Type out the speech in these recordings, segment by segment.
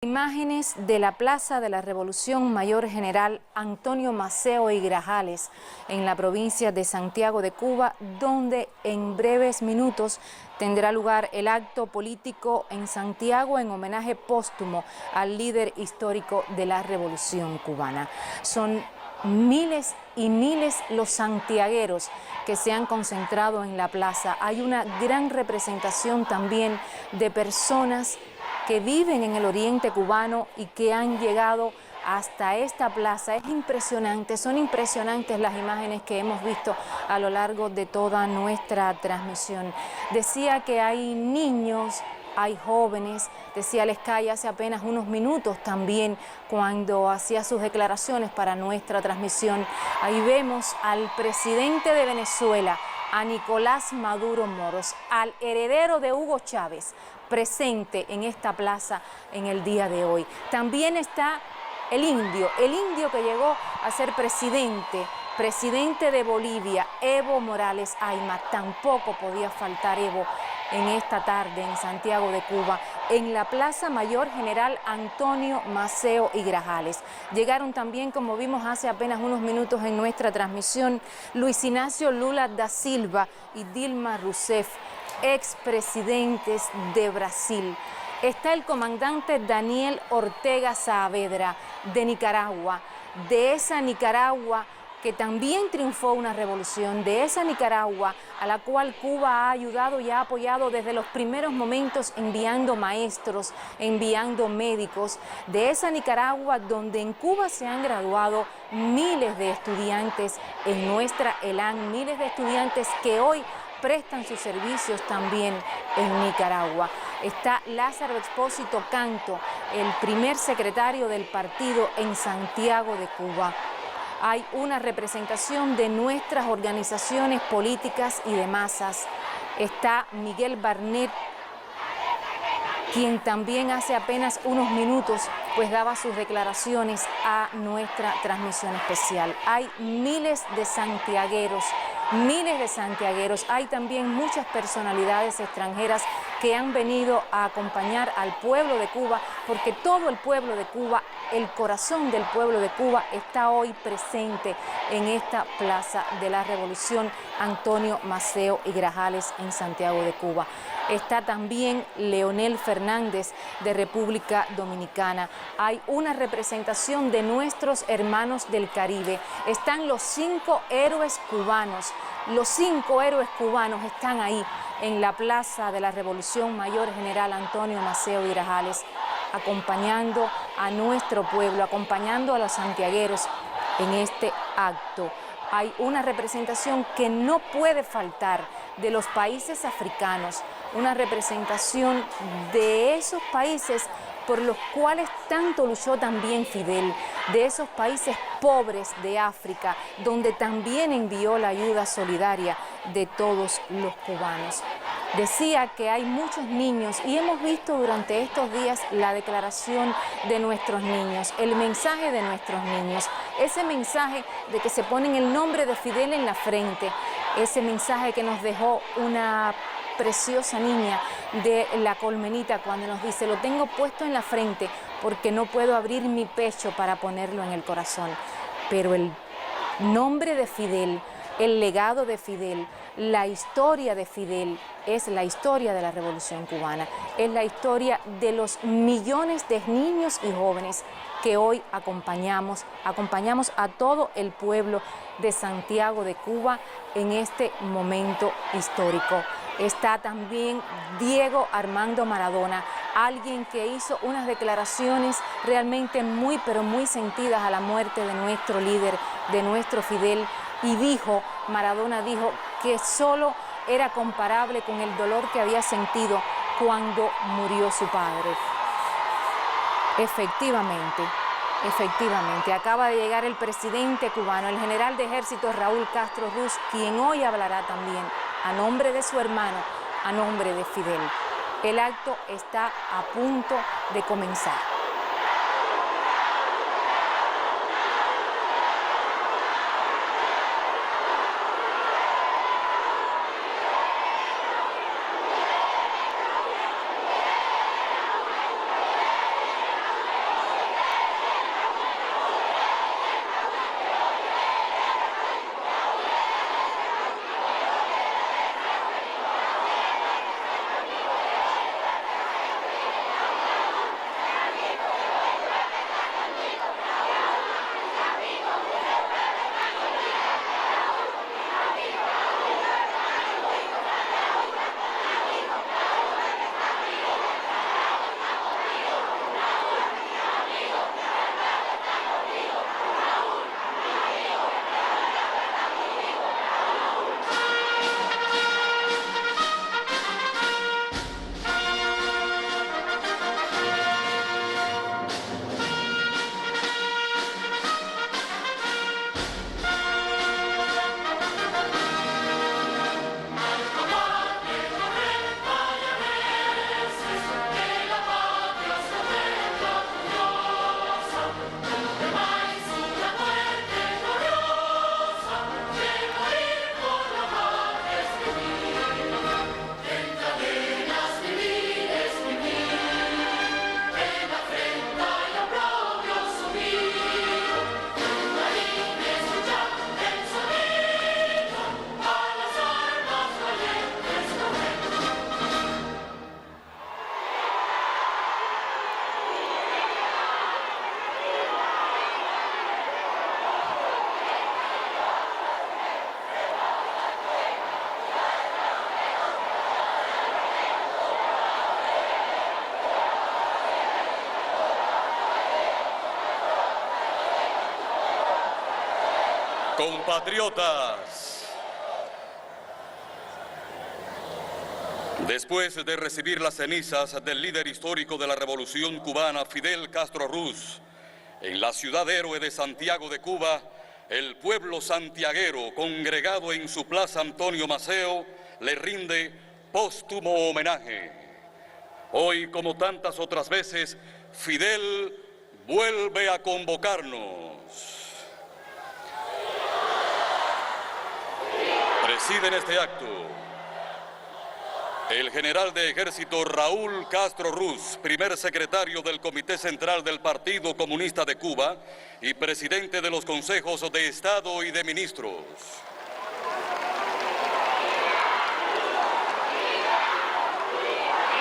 Imágenes de la Plaza de la Revolución Mayor General Antonio Maceo y Grajales en la provincia de Santiago de Cuba, donde en breves minutos tendrá lugar el acto político en Santiago en homenaje póstumo al líder histórico de la Revolución cubana. Son miles y miles los santiagueros que se han concentrado en la plaza. Hay una gran representación también de personas que viven en el oriente cubano y que han llegado hasta esta plaza. Es impresionante, son impresionantes las imágenes que hemos visto a lo largo de toda nuestra transmisión. Decía que hay niños, hay jóvenes, decía Lescaya hace apenas unos minutos también cuando hacía sus declaraciones para nuestra transmisión. Ahí vemos al presidente de Venezuela, a Nicolás Maduro Moros, al heredero de Hugo Chávez, presente en esta plaza en el día de hoy. También está el indio que llegó a ser presidente de Bolivia, Evo Morales Ayma. Tampoco podía faltar Evo en esta tarde en Santiago de Cuba, en la Plaza Mayor General Antonio Maceo y Grajales. Llegaron también, como vimos hace apenas unos minutos en nuestra transmisión, Luis Ignacio Lula da Silva y Dilma Rousseff, expresidentes de Brasil. Está el comandante Daniel Ortega Saavedra de Nicaragua, de esa Nicaragua que también triunfó una revolución, de esa Nicaragua a la cual Cuba ha ayudado y ha apoyado desde los primeros momentos, enviando maestros, enviando médicos, de esa Nicaragua donde en Cuba se han graduado miles de estudiantes en nuestra ELAN, miles de estudiantes que hoy prestan sus servicios también en Nicaragua. Está Lázaro Expósito Canto, el primer secretario del partido en Santiago de Cuba. Hay una representación de nuestras organizaciones políticas y de masas. Está Miguel Barnet, quien también hace apenas unos minutos pues daba sus declaraciones a nuestra transmisión especial. Hay miles de santiagueros. Hay también muchas personalidades extranjeras que han venido a acompañar al pueblo de Cuba, porque todo el pueblo de Cuba, el corazón del pueblo de Cuba está hoy presente en esta Plaza de la Revolución Antonio Maceo y Grajales en Santiago de Cuba. Está también Leonel Fernández de República Dominicana. Hay una representación de nuestros hermanos del Caribe. Están los 5 héroes cubanos. Los 5 héroes cubanos están ahí en la Plaza de la Revolución Mayor General Antonio Maceo y Grajales, acompañando a nuestro pueblo, acompañando a los santiagueros en este acto. Hay una representación que no puede faltar de los países africanos, una representación de esos países por los cuales tanto luchó también Fidel, de esos países pobres de África, donde también envió la ayuda solidaria de todos los cubanos. Decía que hay muchos niños y hemos visto durante estos días la declaración de nuestros niños, el mensaje de nuestros niños, ese mensaje de que se ponen el nombre de Fidel en la frente, ese mensaje que nos dejó una preciosa niña de La Colmenita cuando nos dice: lo tengo puesto en la frente porque no puedo abrir mi pecho para ponerlo en el corazón. Pero el nombre de Fidel, el legado de Fidel, la historia de Fidel es la historia de la Revolución Cubana, es la historia de los millones de niños y jóvenes que hoy acompañamos a todo el pueblo de Santiago de Cuba en este momento histórico. Está también Diego Armando Maradona, alguien que hizo unas declaraciones realmente muy sentidas a la muerte de nuestro líder, de nuestro Fidel, y Maradona dijo que solo era comparable con el dolor que había sentido cuando murió su padre. Efectivamente, acaba de llegar el presidente cubano, el general de ejército Raúl Castro Ruz, quien hoy hablará también a nombre de su hermano, a nombre de Fidel. El acto está a punto de comenzar. Compatriotas, después de recibir las cenizas del líder histórico de la Revolución Cubana, Fidel Castro Ruz, en la ciudad héroe de Santiago de Cuba, el pueblo santiaguero, congregado en su plaza Antonio Maceo, le rinde póstumo homenaje. Hoy, como tantas otras veces, Fidel vuelve a convocarnos. Preside en este acto el general de ejército Raúl Castro Ruz, primer secretario del Comité Central del Partido Comunista de Cuba y presidente de los consejos de Estado y de ministros.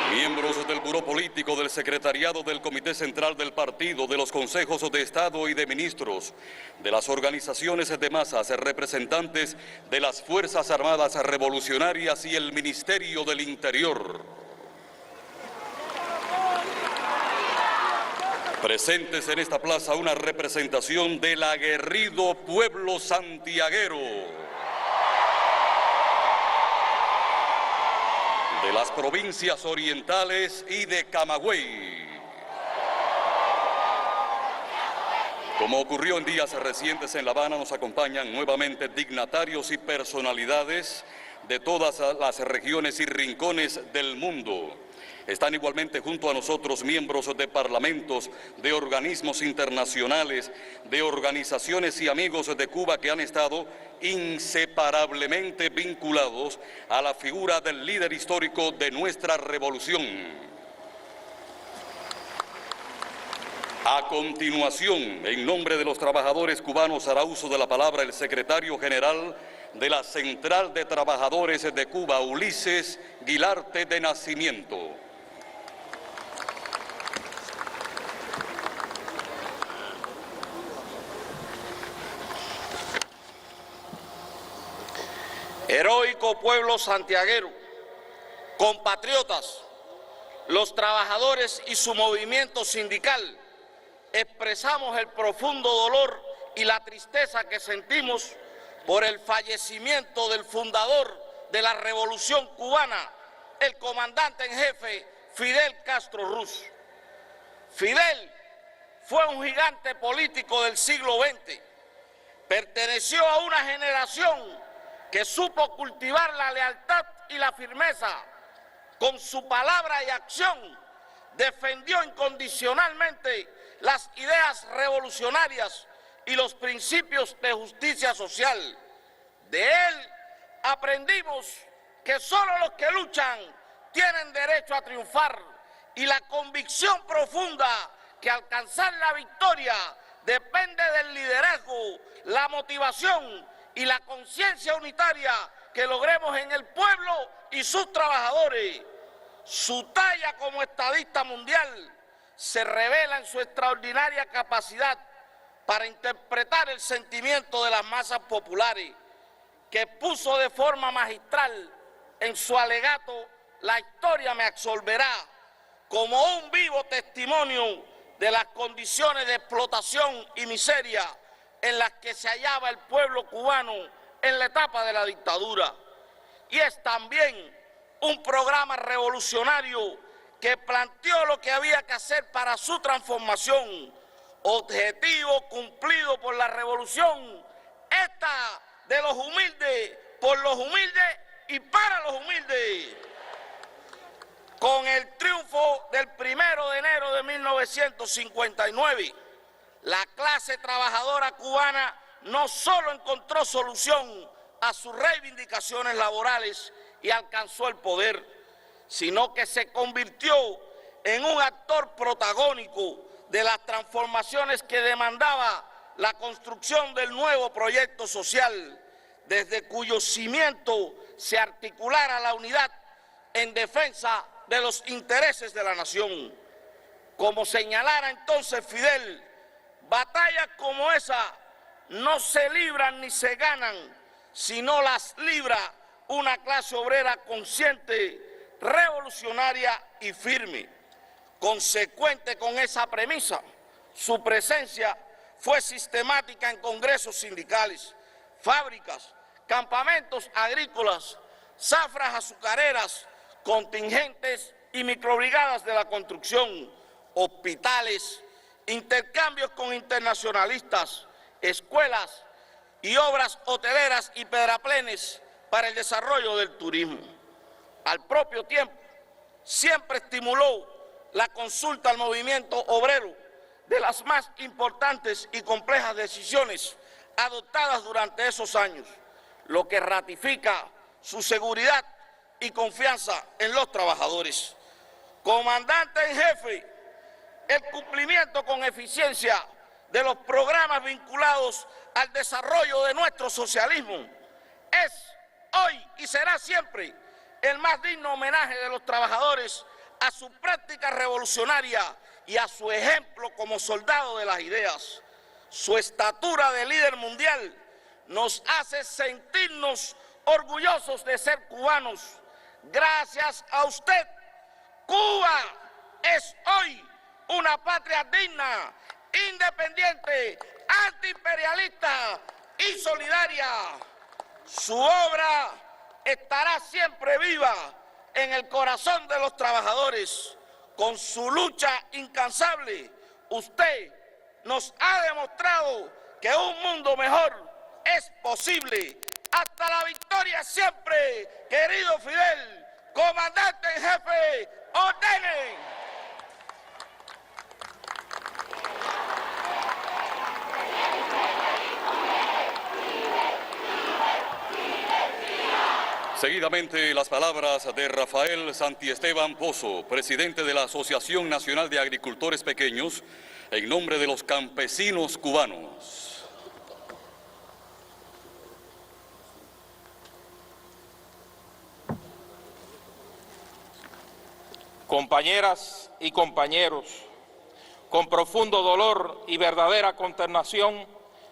Miembros del Buró Político, del Secretariado del Comité Central del Partido, de los Consejos de Estado y de Ministros, de las organizaciones de masas, representantes de las Fuerzas Armadas Revolucionarias y el Ministerio del Interior. Presentes en esta plaza una representación del aguerrido pueblo santiaguero, de las provincias orientales y de Camagüey. Como ocurrió en días recientes en La Habana, nos acompañan nuevamente dignatarios y personalidades de todas las regiones y rincones del mundo. Están igualmente junto a nosotros miembros de parlamentos, de organismos internacionales, de organizaciones y amigos de Cuba que han estado inseparablemente vinculados a la figura del líder histórico de nuestra revolución. A continuación, en nombre de los trabajadores cubanos, hará uso de la palabra el secretario general de la Central de Trabajadores de Cuba, Ulises Guilarte de Nacimiento. Heroico pueblo santiaguero, compatriotas, los trabajadores y su movimiento sindical, expresamos el profundo dolor y la tristeza que sentimos por el fallecimiento del fundador de la Revolución Cubana, el comandante en jefe Fidel Castro Ruz. Fidel fue un gigante político del siglo XX, perteneció a una generación que supo cultivar la lealtad y la firmeza. Con su palabra y acción defendió incondicionalmente las ideas revolucionarias y los principios de justicia social. De él aprendimos que solo los que luchan tienen derecho a triunfar, y la convicción profunda que alcanzar la victoria depende del liderazgo, la motivación y la conciencia unitaria que logremos en el pueblo y sus trabajadores. Su talla como estadista mundial se revela en su extraordinaria capacidad para interpretar el sentimiento de las masas populares, que puso de forma magistral en su alegato "La historia me absolverá", como un vivo testimonio de las condiciones de explotación y miseria en las que se hallaba el pueblo cubano en la etapa de la dictadura. Y es también un programa revolucionario que planteó lo que había que hacer para su transformación, objetivo cumplido por la revolución, esta de los humildes, por los humildes y para los humildes. Con el triunfo del 1 de enero de 1959, la clase trabajadora cubana no solo encontró solución a sus reivindicaciones laborales y alcanzó el poder, sino que se convirtió en un actor protagónico de las transformaciones que demandaba la construcción del nuevo proyecto social, desde cuyo cimiento se articulara la unidad en defensa de los intereses de la nación. Como señalara entonces Fidel, batallas como esa no se libran ni se ganan, sino las libra una clase obrera consciente, revolucionaria y firme. Consecuente con esa premisa, su presencia fue sistemática en congresos sindicales, fábricas, campamentos agrícolas, zafras azucareras, contingentes y microbrigadas de la construcción, hospitales, intercambios con internacionalistas, escuelas y obras hoteleras y pedraplenes para el desarrollo del turismo. Al propio tiempo, siempre estimuló la consulta al movimiento obrero de las más importantes y complejas decisiones adoptadas durante esos años, lo que ratifica su seguridad y confianza en los trabajadores. Comandante en jefe, el cumplimiento con eficiencia de los programas vinculados al desarrollo de nuestro socialismo es hoy y será siempre el más digno homenaje de los trabajadores a su práctica revolucionaria y a su ejemplo como soldado de las ideas. Su estatura de líder mundial nos hace sentirnos orgullosos de ser cubanos. Gracias a usted, Cuba es hoy una patria digna, independiente, antiimperialista y solidaria. Su obra estará siempre viva en el corazón de los trabajadores. Con su lucha incansable, usted nos ha demostrado que un mundo mejor es posible. Hasta la victoria siempre, querido Fidel, comandante en jefe, ordene. Seguidamente, las palabras de Rafael Santiesteban Pozo, presidente de la Asociación Nacional de Agricultores Pequeños, en nombre de los campesinos cubanos. Compañeras y compañeros, con profundo dolor y verdadera consternación,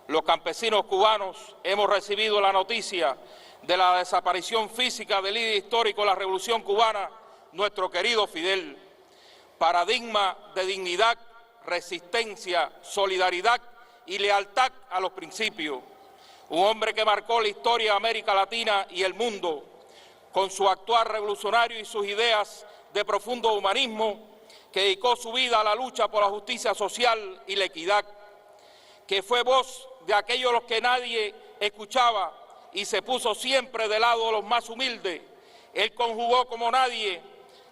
los campesinos cubanos hemos recibido la noticia de la desaparición física del líder histórico de la Revolución Cubana, nuestro querido Fidel, paradigma de dignidad, resistencia, solidaridad y lealtad a los principios. Un hombre que marcó la historia de América Latina y el mundo, con su actuar revolucionario y sus ideas de profundo humanismo, que dedicó su vida a la lucha por la justicia social y la equidad, que fue voz de aquellos los que nadie escuchaba y se puso siempre del lado de los más humildes. Él conjugó como nadie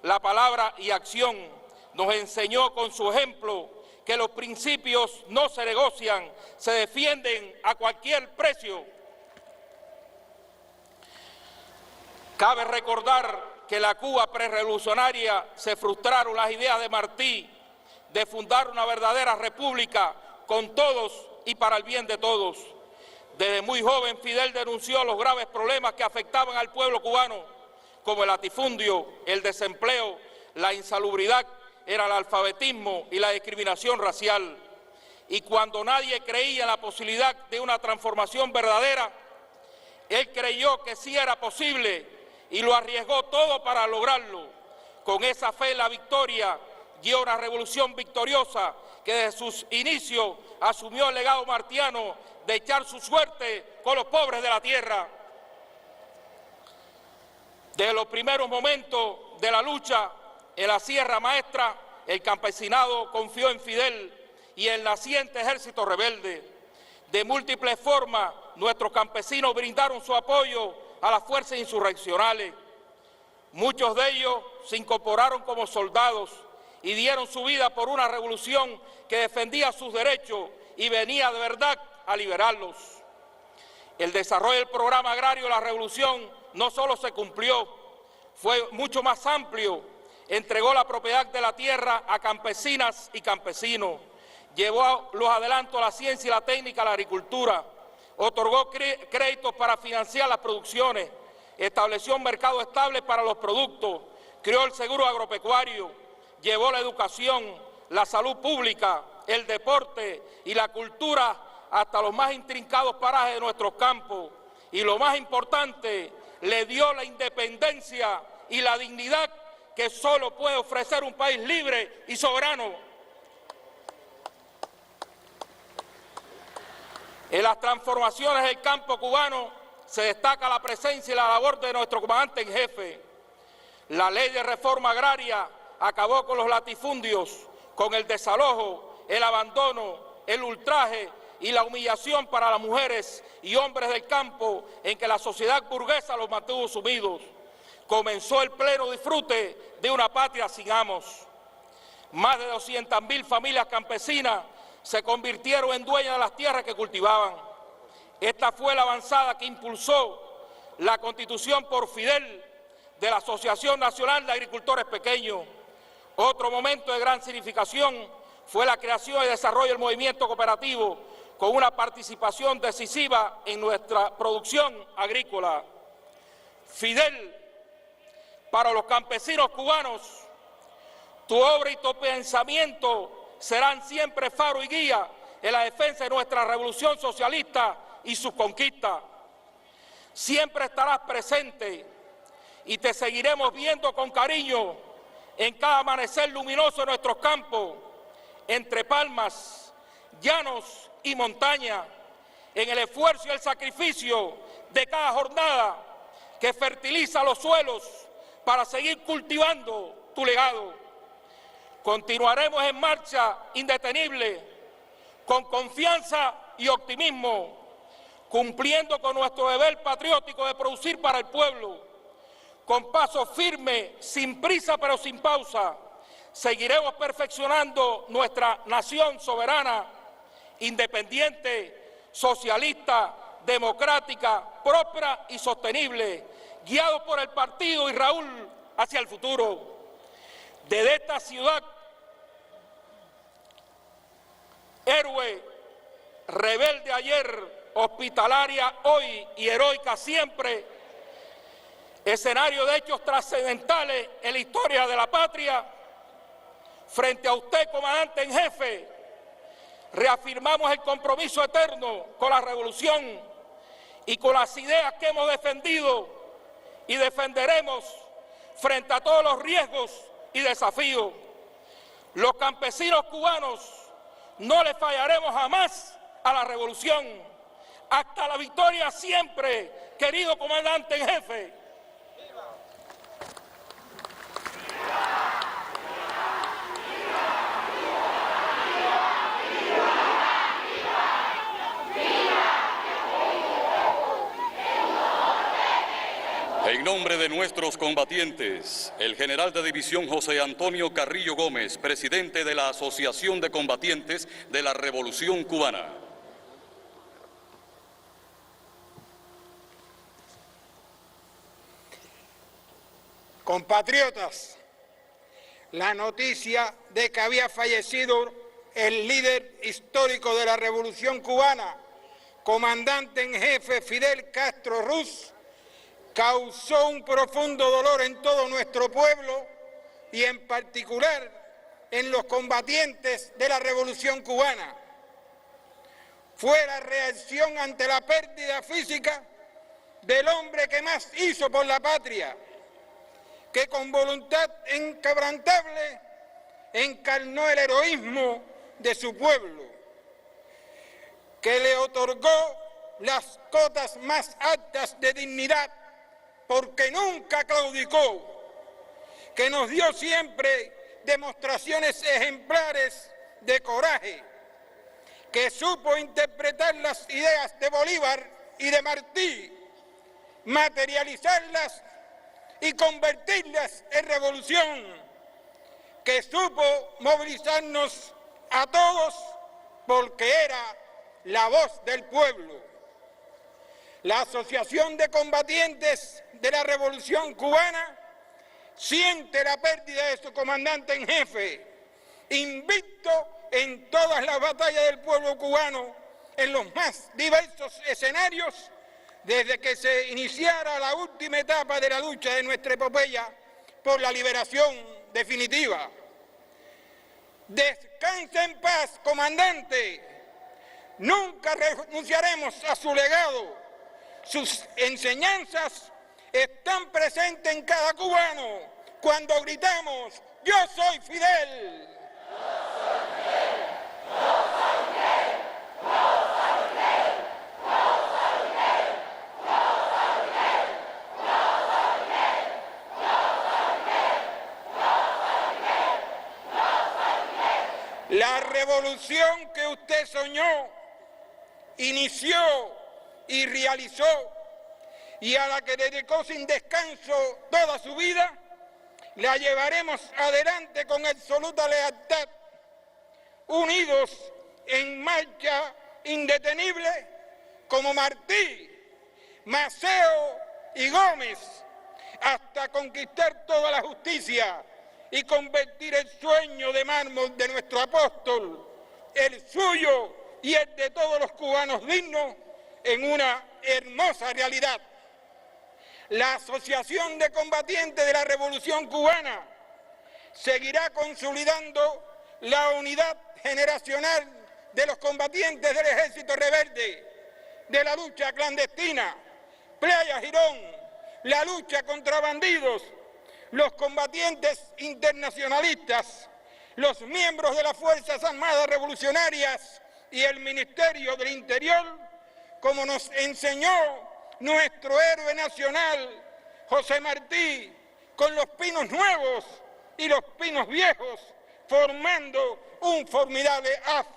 la palabra y acción, nos enseñó con su ejemplo que los principios no se negocian, se defienden a cualquier precio. Cabe recordar que en la Cuba prerevolucionaria se frustraron las ideas de Martí de fundar una verdadera república con todos y para el bien de todos. Desde muy joven Fidel denunció los graves problemas que afectaban al pueblo cubano, como el latifundio, el desempleo, la insalubridad, el analfabetismo y la discriminación racial. Y cuando nadie creía en la posibilidad de una transformación verdadera, él creyó que sí era posible y lo arriesgó todo para lograrlo. Con esa fe en la victoria, dio una revolución victoriosa que desde sus inicios asumió el legado martiano de echar su suerte con los pobres de la tierra. Desde los primeros momentos de la lucha en la Sierra Maestra, el campesinado confió en Fidel y el naciente ejército rebelde. De múltiples formas, nuestros campesinos brindaron su apoyo a las fuerzas insurreccionales. Muchos de ellos se incorporaron como soldados y dieron su vida por una revolución que defendía sus derechos y venía de verdad a liberarlos. El desarrollo del programa agrario de la revolución no solo se cumplió, fue mucho más amplio. Entregó la propiedad de la tierra a campesinas y campesinos, llevó los adelantos a la ciencia y la técnica a la agricultura, otorgó créditos para financiar las producciones, estableció un mercado estable para los productos, creó el seguro agropecuario, llevó la educación, la salud pública, el deporte y la cultura hasta los más intrincados parajes de nuestros campos. Y lo más importante, le dio la independencia y la dignidad que solo puede ofrecer un país libre y soberano. En las transformaciones del campo cubano se destaca la presencia y la labor de nuestro comandante en jefe. La ley de reforma agraria acabó con los latifundios, con el desalojo, el abandono, el ultraje y la humillación para las mujeres y hombres del campo en que la sociedad burguesa los mantuvo sumidos. Comenzó el pleno disfrute de una patria sin amos. Más de 200.000 familias campesinas se convirtieron en dueñas de las tierras que cultivaban. Esta fue la avanzada que impulsó la Constitución por Fidel de la Asociación Nacional de Agricultores Pequeños. Otro momento de gran significación fue la creación y desarrollo del movimiento cooperativo, con una participación decisiva en nuestra producción agrícola. Fidel, para los campesinos cubanos, tu obra y tu pensamiento serán siempre faro y guía en la defensa de nuestra revolución socialista y sus conquistas. Siempre estarás presente y te seguiremos viendo con cariño en cada amanecer luminoso de nuestros campos, entre palmas, llanos y montañas, en el esfuerzo y el sacrificio de cada jornada que fertiliza los suelos para seguir cultivando tu legado. Continuaremos en marcha indetenible, con confianza y optimismo, cumpliendo con nuestro deber patriótico de producir para el pueblo. Con paso firme, sin prisa pero sin pausa, seguiremos perfeccionando nuestra nación soberana, independiente, socialista, democrática, próspera y sostenible, guiados por el partido y Raúl hacia el futuro. Desde esta ciudad, héroe, rebelde ayer, hospitalaria hoy y heroica siempre, escenario de hechos trascendentales en la historia de la patria, frente a usted, comandante en jefe, reafirmamos el compromiso eterno con la revolución y con las ideas que hemos defendido y defenderemos frente a todos los riesgos y desafíos. Los campesinos cubanos no le fallaremos jamás a la revolución. Hasta la victoria siempre, querido comandante en jefe. En nombre de nuestros combatientes, el general de división José Antonio Carrillo Gómez, presidente de la Asociación de Combatientes de la Revolución Cubana. Compatriotas, la noticia de que había fallecido el líder histórico de la Revolución Cubana, comandante en jefe Fidel Castro Ruz, causó un profundo dolor en todo nuestro pueblo y en particular en los combatientes de la Revolución Cubana. Fue la reacción ante la pérdida física del hombre que más hizo por la patria, que con voluntad inquebrantable encarnó el heroísmo de su pueblo, que le otorgó las cotas más altas de dignidad porque nunca claudicó, que nos dio siempre demostraciones ejemplares de coraje, que supo interpretar las ideas de Bolívar y de Martí, materializarlas y convertirlas en revolución, que supo movilizarnos a todos porque era la voz del pueblo. La Asociación de Combatientes de la Revolución Cubana siente la pérdida de su comandante en jefe, invicto en todas las batallas del pueblo cubano, en los más diversos escenarios, desde que se iniciara la última etapa de la lucha de nuestra epopeya por la liberación definitiva. Descanse en paz, comandante. Nunca renunciaremos a su legado. Sus enseñanzas están presentes en cada cubano cuando gritamos: ¡Yo soy Fidel! ¡Yo soy Fidel! ¡Yo soy Fidel! ¡Yo soy Fidel! revolución que usted soñó, inició y realizó, y a la que dedicó sin descanso toda su vida, la llevaremos adelante con absoluta lealtad, unidos en marcha indetenible como Martí, Maceo y Gómez, hasta conquistar toda la justicia y convertir el sueño de mármol de nuestro apóstol, el suyo y el de todos los cubanos dignos, en una hermosa realidad. La Asociación de Combatientes de la Revolución Cubana seguirá consolidando la unidad generacional de los combatientes del Ejército Rebelde, de la lucha clandestina, Playa Girón, la lucha contra bandidos, los combatientes internacionalistas, los miembros de las Fuerzas Armadas Revolucionarias y el Ministerio del Interior, como nos enseñó nuestro héroe nacional, José Martí, con los pinos nuevos y los pinos viejos, formando un formidable haz.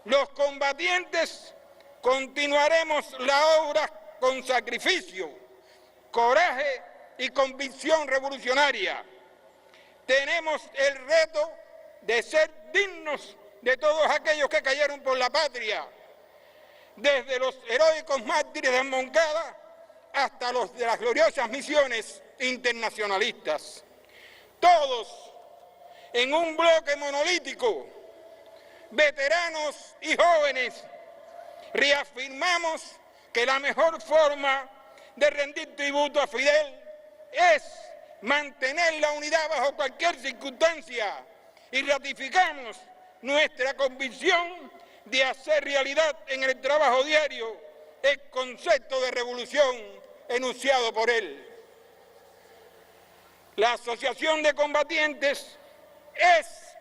Los combatientes continuaremos la obra con sacrificio, coraje y convicción revolucionaria. Tenemos el reto de ser dignos de todos aquellos que cayeron por la patria, desde los heroicos mártires de Moncada hasta los de las gloriosas misiones internacionalistas. Todos en un bloque monolítico, veteranos y jóvenes, reafirmamos que la mejor forma de rendir tributo a Fidel es mantener la unidad bajo cualquier circunstancia y ratificamos nuestra convicción de hacer realidad en el trabajo diario el concepto de revolución enunciado por él. La Asociación de Combatientes es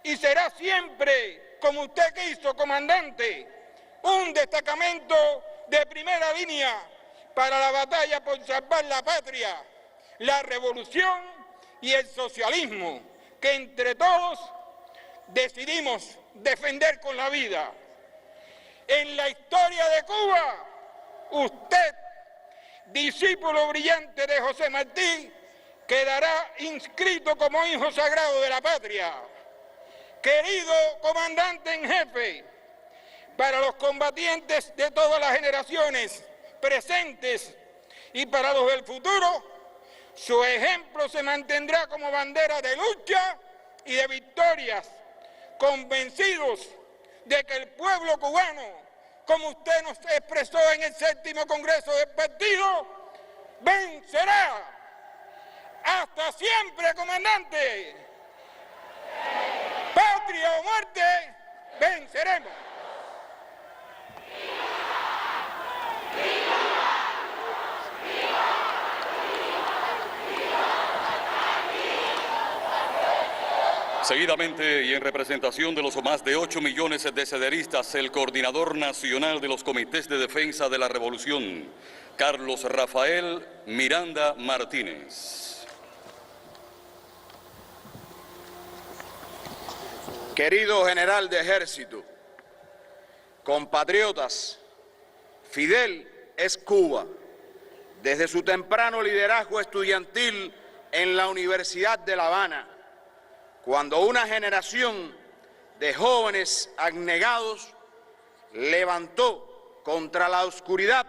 y será siempre, como usted quiso, comandante, un destacamento de primera línea para la batalla por salvar la patria, la revolución y el socialismo, que entre todos decidimos defender con la vida. En la historia de Cuba, usted, discípulo brillante de José Martí, quedará inscrito como hijo sagrado de la patria. Querido comandante en jefe, para los combatientes de todas las generaciones presentes y para los del futuro, su ejemplo se mantendrá como bandera de lucha y de victorias, convencidos de que el pueblo cubano, como usted nos expresó en el 7º Congreso del Partido, vencerá. ¡Hasta siempre, comandante! ¡Patria o muerte! ¡Venceremos! Seguidamente, y en representación de los más de 8 millones de sederistas, el coordinador nacional de los comités de defensa de la revolución, Carlos Rafael Miranda Martínez. Querido general de ejército, compatriotas, Fidel es Cuba. Desde su temprano liderazgo estudiantil en la Universidad de La Habana, cuando una generación de jóvenes abnegados levantó contra la oscuridad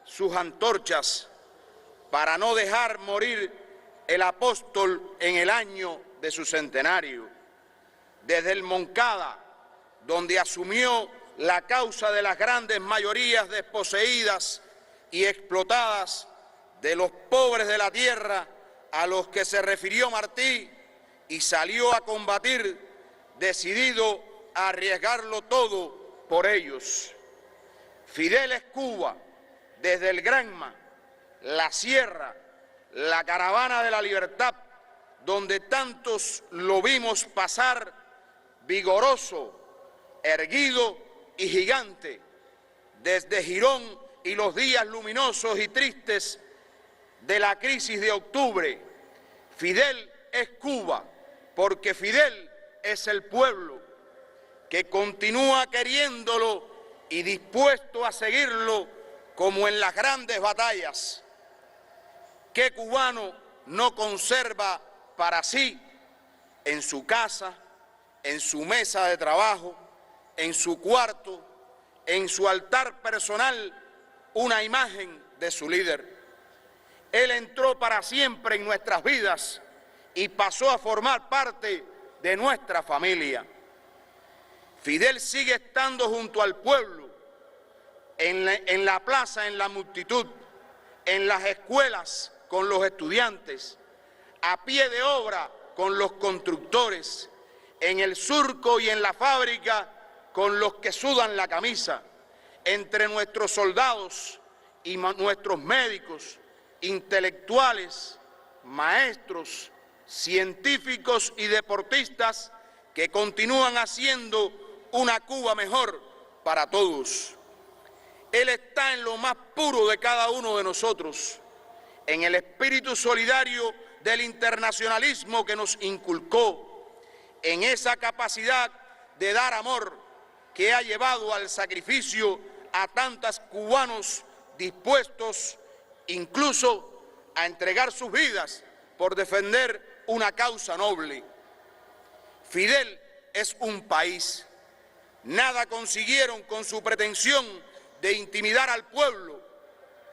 sus antorchas para no dejar morir el apóstol en el año de su centenario. Desde el Moncada, donde asumió la causa de las grandes mayorías desposeídas y explotadas, de los pobres de la tierra a los que se refirió Martí, y salió a combatir, decidido a arriesgarlo todo por ellos. Fidel es Cuba, desde el Granma, la Sierra, la Caravana de la Libertad, donde tantos lo vimos pasar, vigoroso, erguido y gigante, desde Girón y los días luminosos y tristes de la crisis de octubre. Fidel es Cuba, porque Fidel es el pueblo. que continúa queriéndolo y dispuesto a seguirlo como en las grandes batallas. ¿Qué cubano no conserva para sí, en su casa, en su mesa de trabajo, en su cuarto, en su altar personal, una imagen de su líder? Él entró para siempre en nuestras vidas y pasó a formar parte de nuestra familia. Fidel sigue estando junto al pueblo, en la plaza, en la multitud, en las escuelas con los estudiantes, a pie de obra con los constructores, en el surco y en la fábrica con los que sudan la camisa, entre nuestros soldados y nuestros médicos, intelectuales, maestros, científicos y deportistas que continúan haciendo una Cuba mejor para todos. Él está en lo más puro de cada uno de nosotros, en el espíritu solidario del internacionalismo que nos inculcó, en esa capacidad de dar amor que ha llevado al sacrificio a tantos cubanos dispuestos incluso a entregar sus vidas por defender una causa noble. Fidel es un país. Nada consiguieron con su pretensión de intimidar al pueblo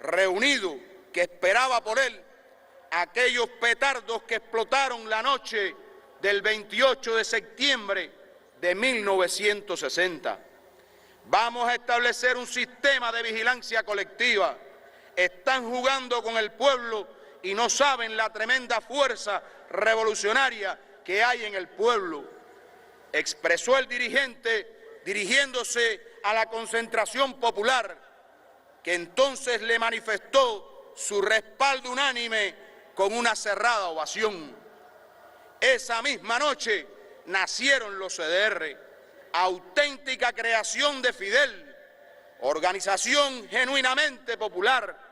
reunido que esperaba por él aquellos petardos que explotaron la noche del 28 de septiembre de 1960. Vamos a establecer un sistema de vigilancia colectiva. Están jugando con el pueblo y no saben la tremenda fuerza revolucionaria que hay en el pueblo, expresó el dirigente dirigiéndose a la concentración popular, que entonces le manifestó su respaldo unánime con una cerrada ovación. Esa misma noche nacieron los CDR, auténtica creación de Fidel, organización genuinamente popular,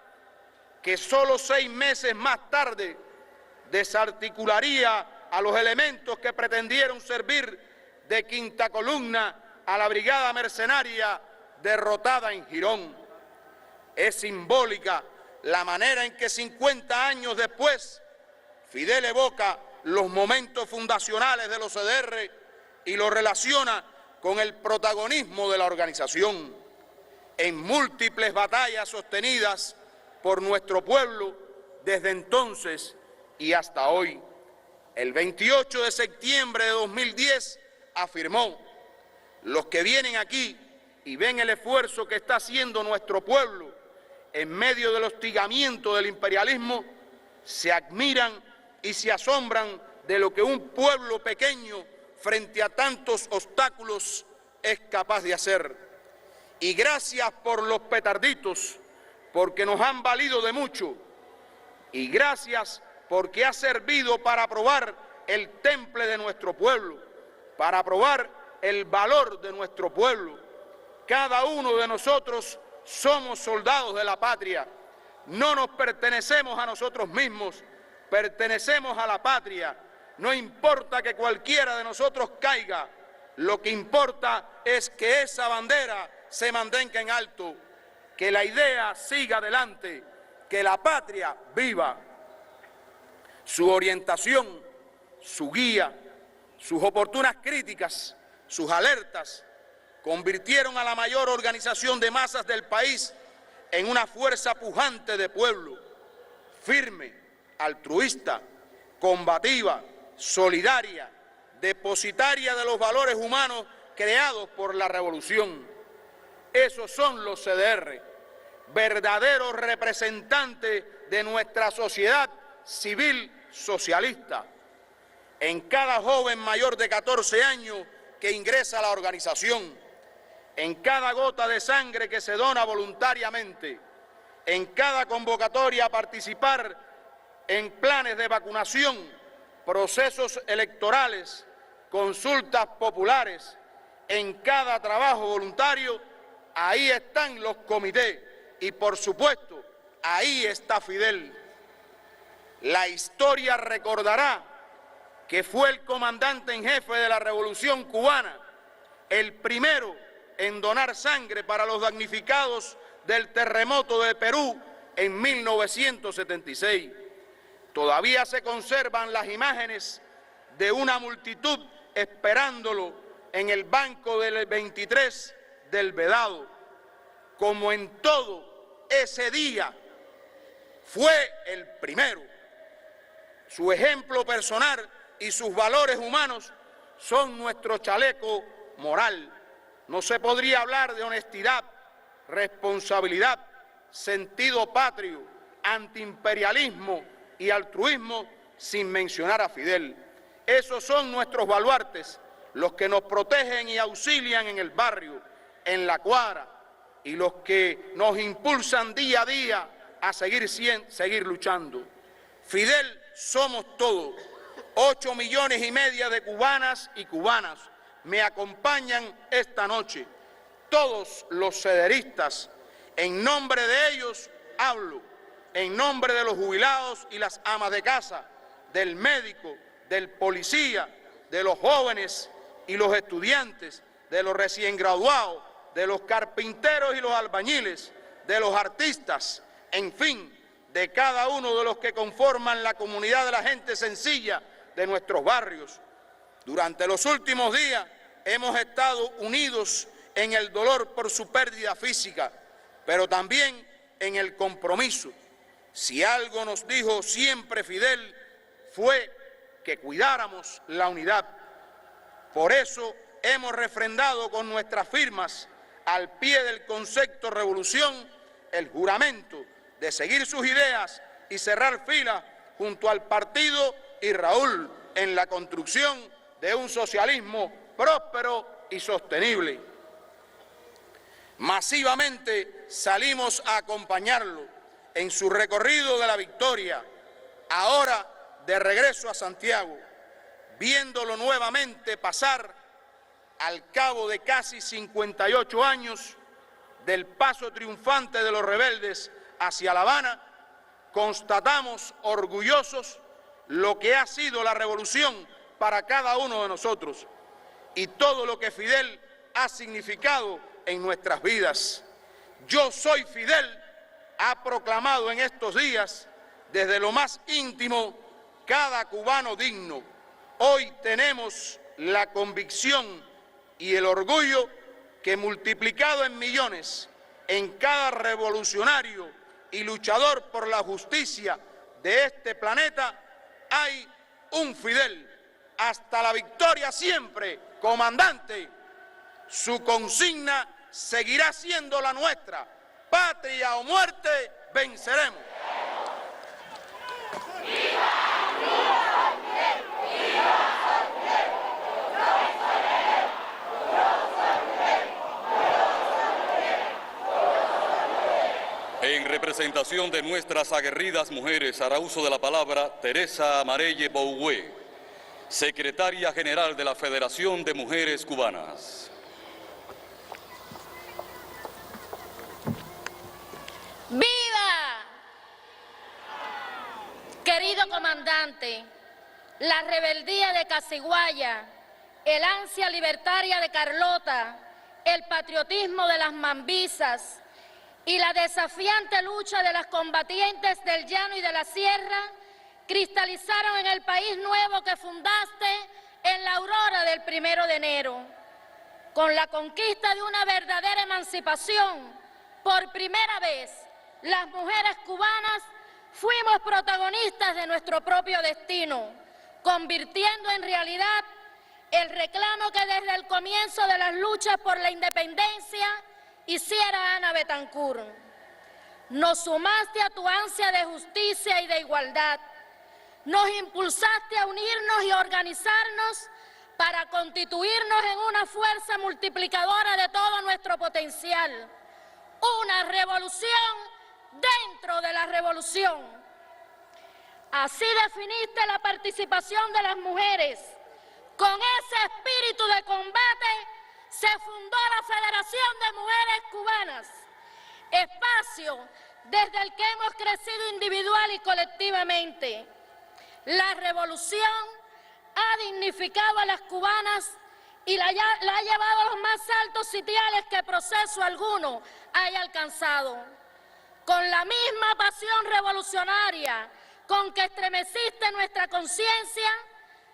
que solo 6 meses más tarde desarticularía a los elementos que pretendieron servir de quinta columna a la brigada mercenaria derrotada en Girón. Es simbólica la manera en que 50 años después Fidel evoca los momentos fundacionales de los CDR y lo relaciona con el protagonismo de la organización en múltiples batallas sostenidas por nuestro pueblo desde entonces y hasta hoy. El 28 de septiembre de 2010 afirmó: los que vienen aquí y ven el esfuerzo que está haciendo nuestro pueblo en medio del hostigamiento del imperialismo, se admiran y se asombran de lo que un pueblo pequeño frente a tantos obstáculos es capaz de hacer. Y gracias por los petarditos, porque nos han valido de mucho, y gracias porque ha servido para probar el temple de nuestro pueblo, para probar el valor de nuestro pueblo. Cada uno de nosotros somos soldados de la patria, no nos pertenecemos a nosotros mismos, pertenecemos a la patria. No importa que cualquiera de nosotros caiga, lo que importa es que esa bandera se mantenga en alto, que la idea siga adelante, que la patria viva. Su orientación, su guía, sus oportunas críticas, sus alertas, convirtieron a la mayor organización de masas del país en una fuerza pujante de pueblo, firme, altruista, combativa, solidaria, depositaria de los valores humanos creados por la revolución. Esos son los CDR, verdaderos representantes de nuestra sociedad civil socialista. En cada joven mayor de 14 años que ingresa a la organización, en cada gota de sangre que se dona voluntariamente, en cada convocatoria a participar en planes de vacunación, procesos electorales, consultas populares, en cada trabajo voluntario, ahí están los comités y, por supuesto, ahí está Fidel. La historia recordará que fue el comandante en jefe de la Revolución Cubana el primero en donar sangre para los damnificados del terremoto de Perú en 1976. Todavía se conservan las imágenes de una multitud esperándolo en el banco del 23 del Vedado. Como en todo ese día, fue el primero. Su ejemplo personal y sus valores humanos son nuestro chaleco moral. No se podría hablar de honestidad, responsabilidad, sentido patrio, antiimperialismo y altruismo sin mencionar a Fidel. Esos son nuestros baluartes, los que nos protegen y auxilian en el barrio, en la cuadra, y los que nos impulsan día a día a seguir luchando. Fidel somos todos. 8,5 millones de cubanas y cubanas me acompañan esta noche. Todos los sederistas, en nombre de ellos hablo, en nombre de los jubilados y las amas de casa, del médico, del policía, de los jóvenes y los estudiantes, de los recién graduados, de los carpinteros y los albañiles, de los artistas, en fin, de cada uno de los que conforman la comunidad de la gente sencilla de nuestros barrios. Durante los últimos días hemos estado unidos en el dolor por su pérdida física, pero también en el compromiso. Si algo nos dijo siempre Fidel fue que cuidáramos la unidad. Por eso hemos refrendado con nuestras firmas al pie del concepto revolución el juramento de seguir sus ideas y cerrar filas junto al partido y Raúl en la construcción de un socialismo próspero y sostenible. Masivamente salimos a acompañarlo en su recorrido de la victoria, ahora de regreso a Santiago, viéndolo nuevamente pasar al cabo de casi 58 años del paso triunfante de los rebeldes hacia La Habana. Constatamos orgullosos lo que ha sido la revolución para cada uno de nosotros y todo lo que Fidel ha significado en nuestras vidas. Yo soy Fidel ha proclamado en estos días desde lo más íntimo cada cubano digno. Hoy tenemos la convicción y el orgullo que multiplicado en millones en cada revolucionario y luchador por la justicia de este planeta hay un Fidel. Hasta la victoria siempre, comandante. Su consigna seguirá siendo la nuestra. Patria o muerte, venceremos. En representación de nuestras aguerridas mujeres, hará uso de la palabra Teresa Amarelle Bougué, secretaria general de la Federación de Mujeres Cubanas. ¡Viva! Querido comandante, la rebeldía de Casiguaya, el ansia libertaria de Carlota, el patriotismo de las mambisas y la desafiante lucha de las combatientes del llano y de la sierra cristalizaron en el país nuevo que fundaste en la aurora del 1 de enero. Con la conquista de una verdadera emancipación, por primera vez, las mujeres cubanas fuimos protagonistas de nuestro propio destino, convirtiendo en realidad el reclamo que desde el comienzo de las luchas por la independencia hiciera Ana Betancur. Nos sumaste a tu ansia de justicia y de igualdad. Nos impulsaste a unirnos y organizarnos para constituirnos en una fuerza multiplicadora de todo nuestro potencial. Una revolución dentro de la revolución. Así definiste la participación de las mujeres. Con ese espíritu de combate se fundó la Federación de Mujeres Cubanas, espacio desde el que hemos crecido individual y colectivamente. La revolución ha dignificado a las cubanas y la ha llevado a los más altos sitiales que proceso alguno haya alcanzado. Con la misma pasión revolucionaria con que estremeciste nuestra conciencia,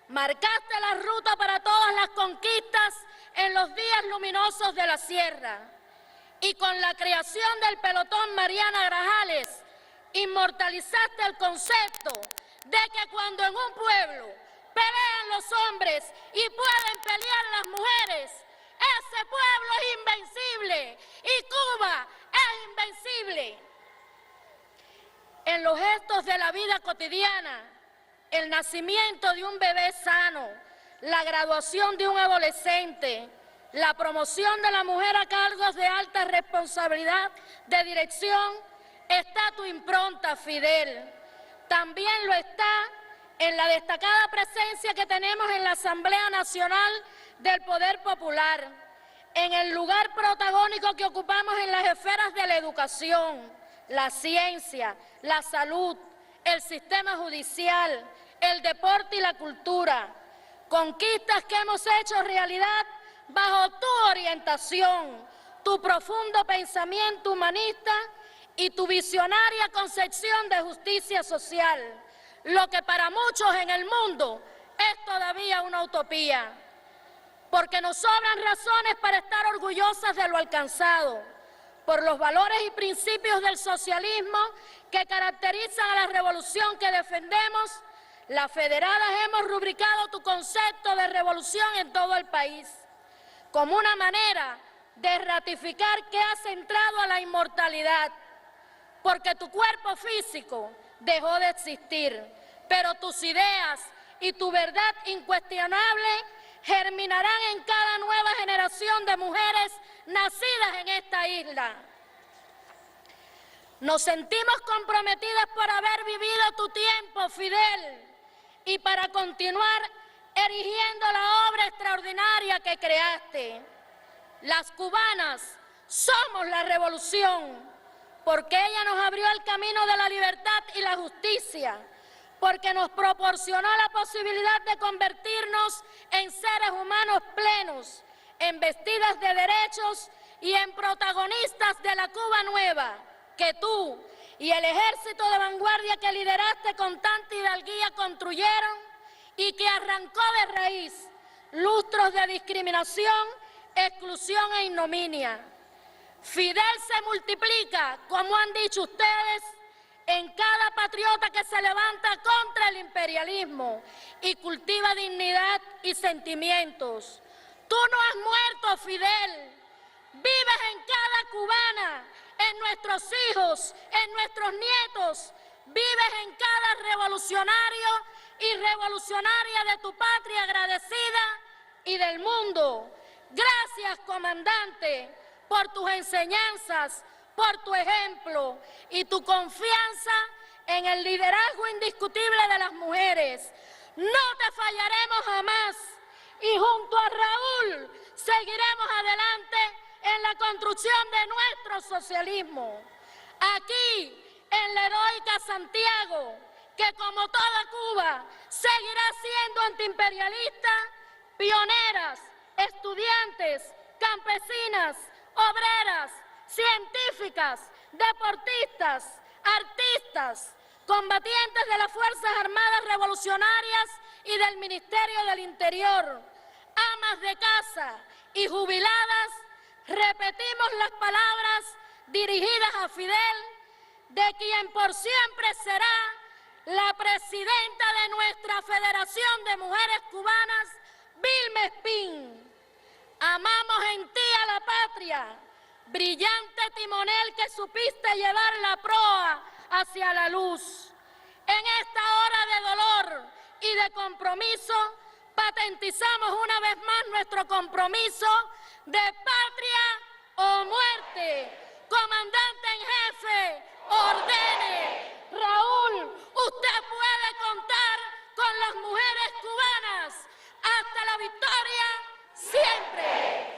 marcaste la ruta para todas las conquistas en los días luminosos de la sierra. Y con la creación del pelotón Mariana Grajales, inmortalizaste el concepto de que cuando en un pueblo pelean los hombres y pueden pelear las mujeres, ese pueblo es invencible y Cuba es invencible. En los gestos de la vida cotidiana, el nacimiento de un bebé sano, la graduación de un adolescente, la promoción de la mujer a cargos de alta responsabilidad de dirección, está tu impronta, Fidel. También lo está en la destacada presencia que tenemos en la Asamblea Nacional del Poder Popular, en el lugar protagónico que ocupamos en las esferas de la educación, la ciencia, la salud, el sistema judicial, el deporte y la cultura. Conquistas que hemos hecho realidad bajo tu orientación, tu profundo pensamiento humanista y tu visionaria concepción de justicia social, lo que para muchos en el mundo es todavía una utopía. Porque nos sobran razones para estar orgullosas de lo alcanzado, por los valores y principios del socialismo que caracterizan a la revolución que defendemos. Las federadas hemos rubricado tu concepto de revolución en todo el país como una manera de ratificar que has entrado a la inmortalidad, porque tu cuerpo físico dejó de existir, pero tus ideas y tu verdad incuestionable germinarán en cada nueva generación de mujeres nacidas en esta isla. Nos sentimos comprometidas por haber vivido tu tiempo, Fidel, y para continuar erigiendo la obra extraordinaria que creaste. Las cubanas somos la revolución, porque ella nos abrió el camino de la libertad y la justicia, porque nos proporcionó la posibilidad de convertirnos en seres humanos plenos, en vestidas de derechos y en protagonistas de la Cuba nueva, que tú y el ejército de vanguardia que lideraste con tanta hidalguía construyeron y que arrancó de raíz lustros de discriminación, exclusión e ignominia. Fidel se multiplica, como han dicho ustedes, en cada patriota que se levanta contra el imperialismo y cultiva dignidad y sentimientos. Tú no has muerto, Fidel. Vives en cada cubana, en nuestros hijos, en nuestros nietos. Vives en cada revolucionario y revolucionaria de tu patria agradecida y del mundo. Gracias, comandante, por tus enseñanzas, por tu ejemplo y tu confianza en el liderazgo indiscutible de las mujeres. No te fallaremos jamás y junto a Raúl seguiremos adelante en la construcción de nuestro socialismo. Aquí, en la heroica Santiago, que como toda Cuba seguirá siendo antiimperialista, pioneras, estudiantes, campesinas, obreras, científicas, deportistas, artistas, combatientes de las Fuerzas Armadas Revolucionarias y del Ministerio del Interior, amas de casa y jubiladas, repetimos las palabras dirigidas a Fidel, de quien por siempre será la presidenta de nuestra Federación de Mujeres Cubanas, Vilma Espín. Amamos en ti a la patria, brillante timonel que supiste llevar la proa hacia la luz. En esta hora de dolor y de compromiso, patentizamos una vez más nuestro compromiso de patria o muerte. Comandante en jefe, ordene. Raúl, usted puede contar con las mujeres cubanas. Hasta la victoria, siempre.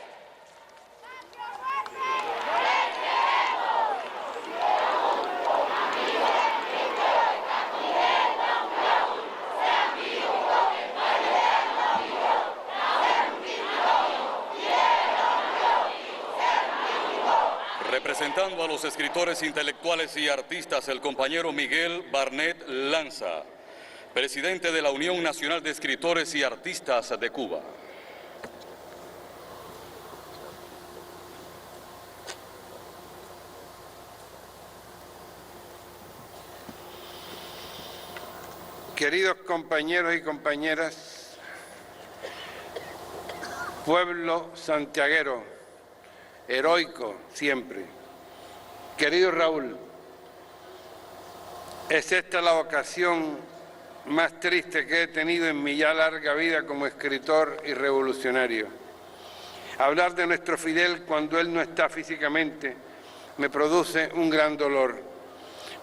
Representando a los escritores intelectuales y artistas, el compañero Miguel Barnett Lanza, presidente de la Unión Nacional de Escritores y Artistas de Cuba. Queridos compañeros y compañeras, pueblo santiaguero, heroico siempre. Querido Raúl, es esta la ocasión más triste que he tenido en mi ya larga vida como escritor y revolucionario. Hablar de nuestro Fidel cuando él no está físicamente me produce un gran dolor.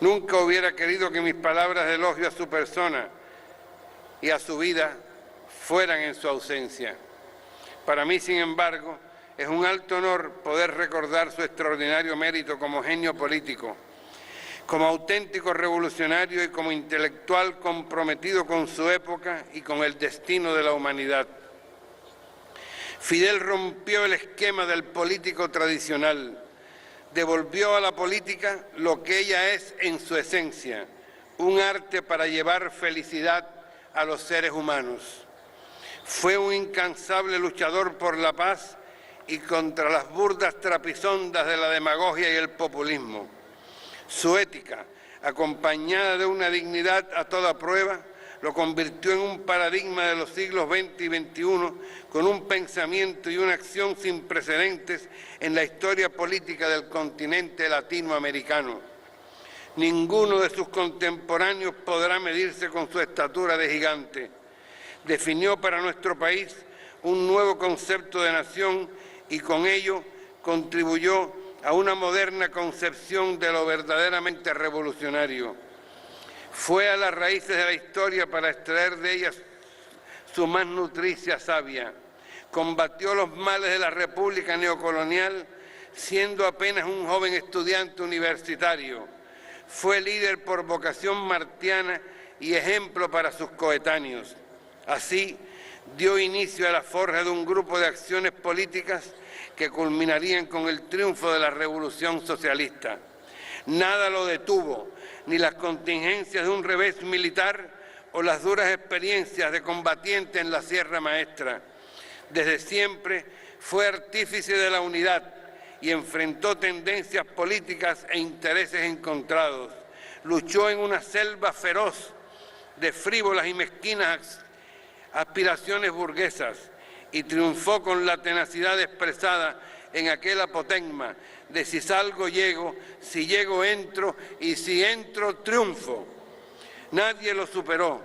Nunca hubiera querido que mis palabras de elogio a su persona y a su vida fueran en su ausencia. Para mí, sin embargo, es un alto honor poder recordar su extraordinario mérito como genio político, como auténtico revolucionario y como intelectual comprometido con su época y con el destino de la humanidad. Fidel rompió el esquema del político tradicional, devolvió a la política lo que ella es en su esencia, un arte para llevar felicidad a los seres humanos. Fue un incansable luchador por la paz y contra las burdas trapisondas de la demagogia y el populismo. Su ética, acompañada de una dignidad a toda prueba, lo convirtió en un paradigma de los siglos XX y XXI, con un pensamiento y una acción sin precedentes en la historia política del continente latinoamericano. Ninguno de sus contemporáneos podrá medirse con su estatura de gigante. Definió para nuestro país un nuevo concepto de nación y con ello contribuyó a una moderna concepción de lo verdaderamente revolucionario. Fue a las raíces de la historia para extraer de ellas su más nutricia savia. Combatió los males de la República neocolonial siendo apenas un joven estudiante universitario. Fue líder por vocación martiana y ejemplo para sus coetáneos. Así, dio inicio a la forja de un grupo de acciones políticas que culminarían con el triunfo de la Revolución Socialista. Nada lo detuvo, ni las contingencias de un revés militar o las duras experiencias de combatiente en la Sierra Maestra. Desde siempre fue artífice de la unidad y enfrentó tendencias políticas e intereses encontrados. Luchó en una selva feroz de frívolas y mezquinas aspiraciones burguesas y triunfó con la tenacidad expresada en aquel apotegma de si salgo llego, si llego entro y si entro triunfo. Nadie lo superó,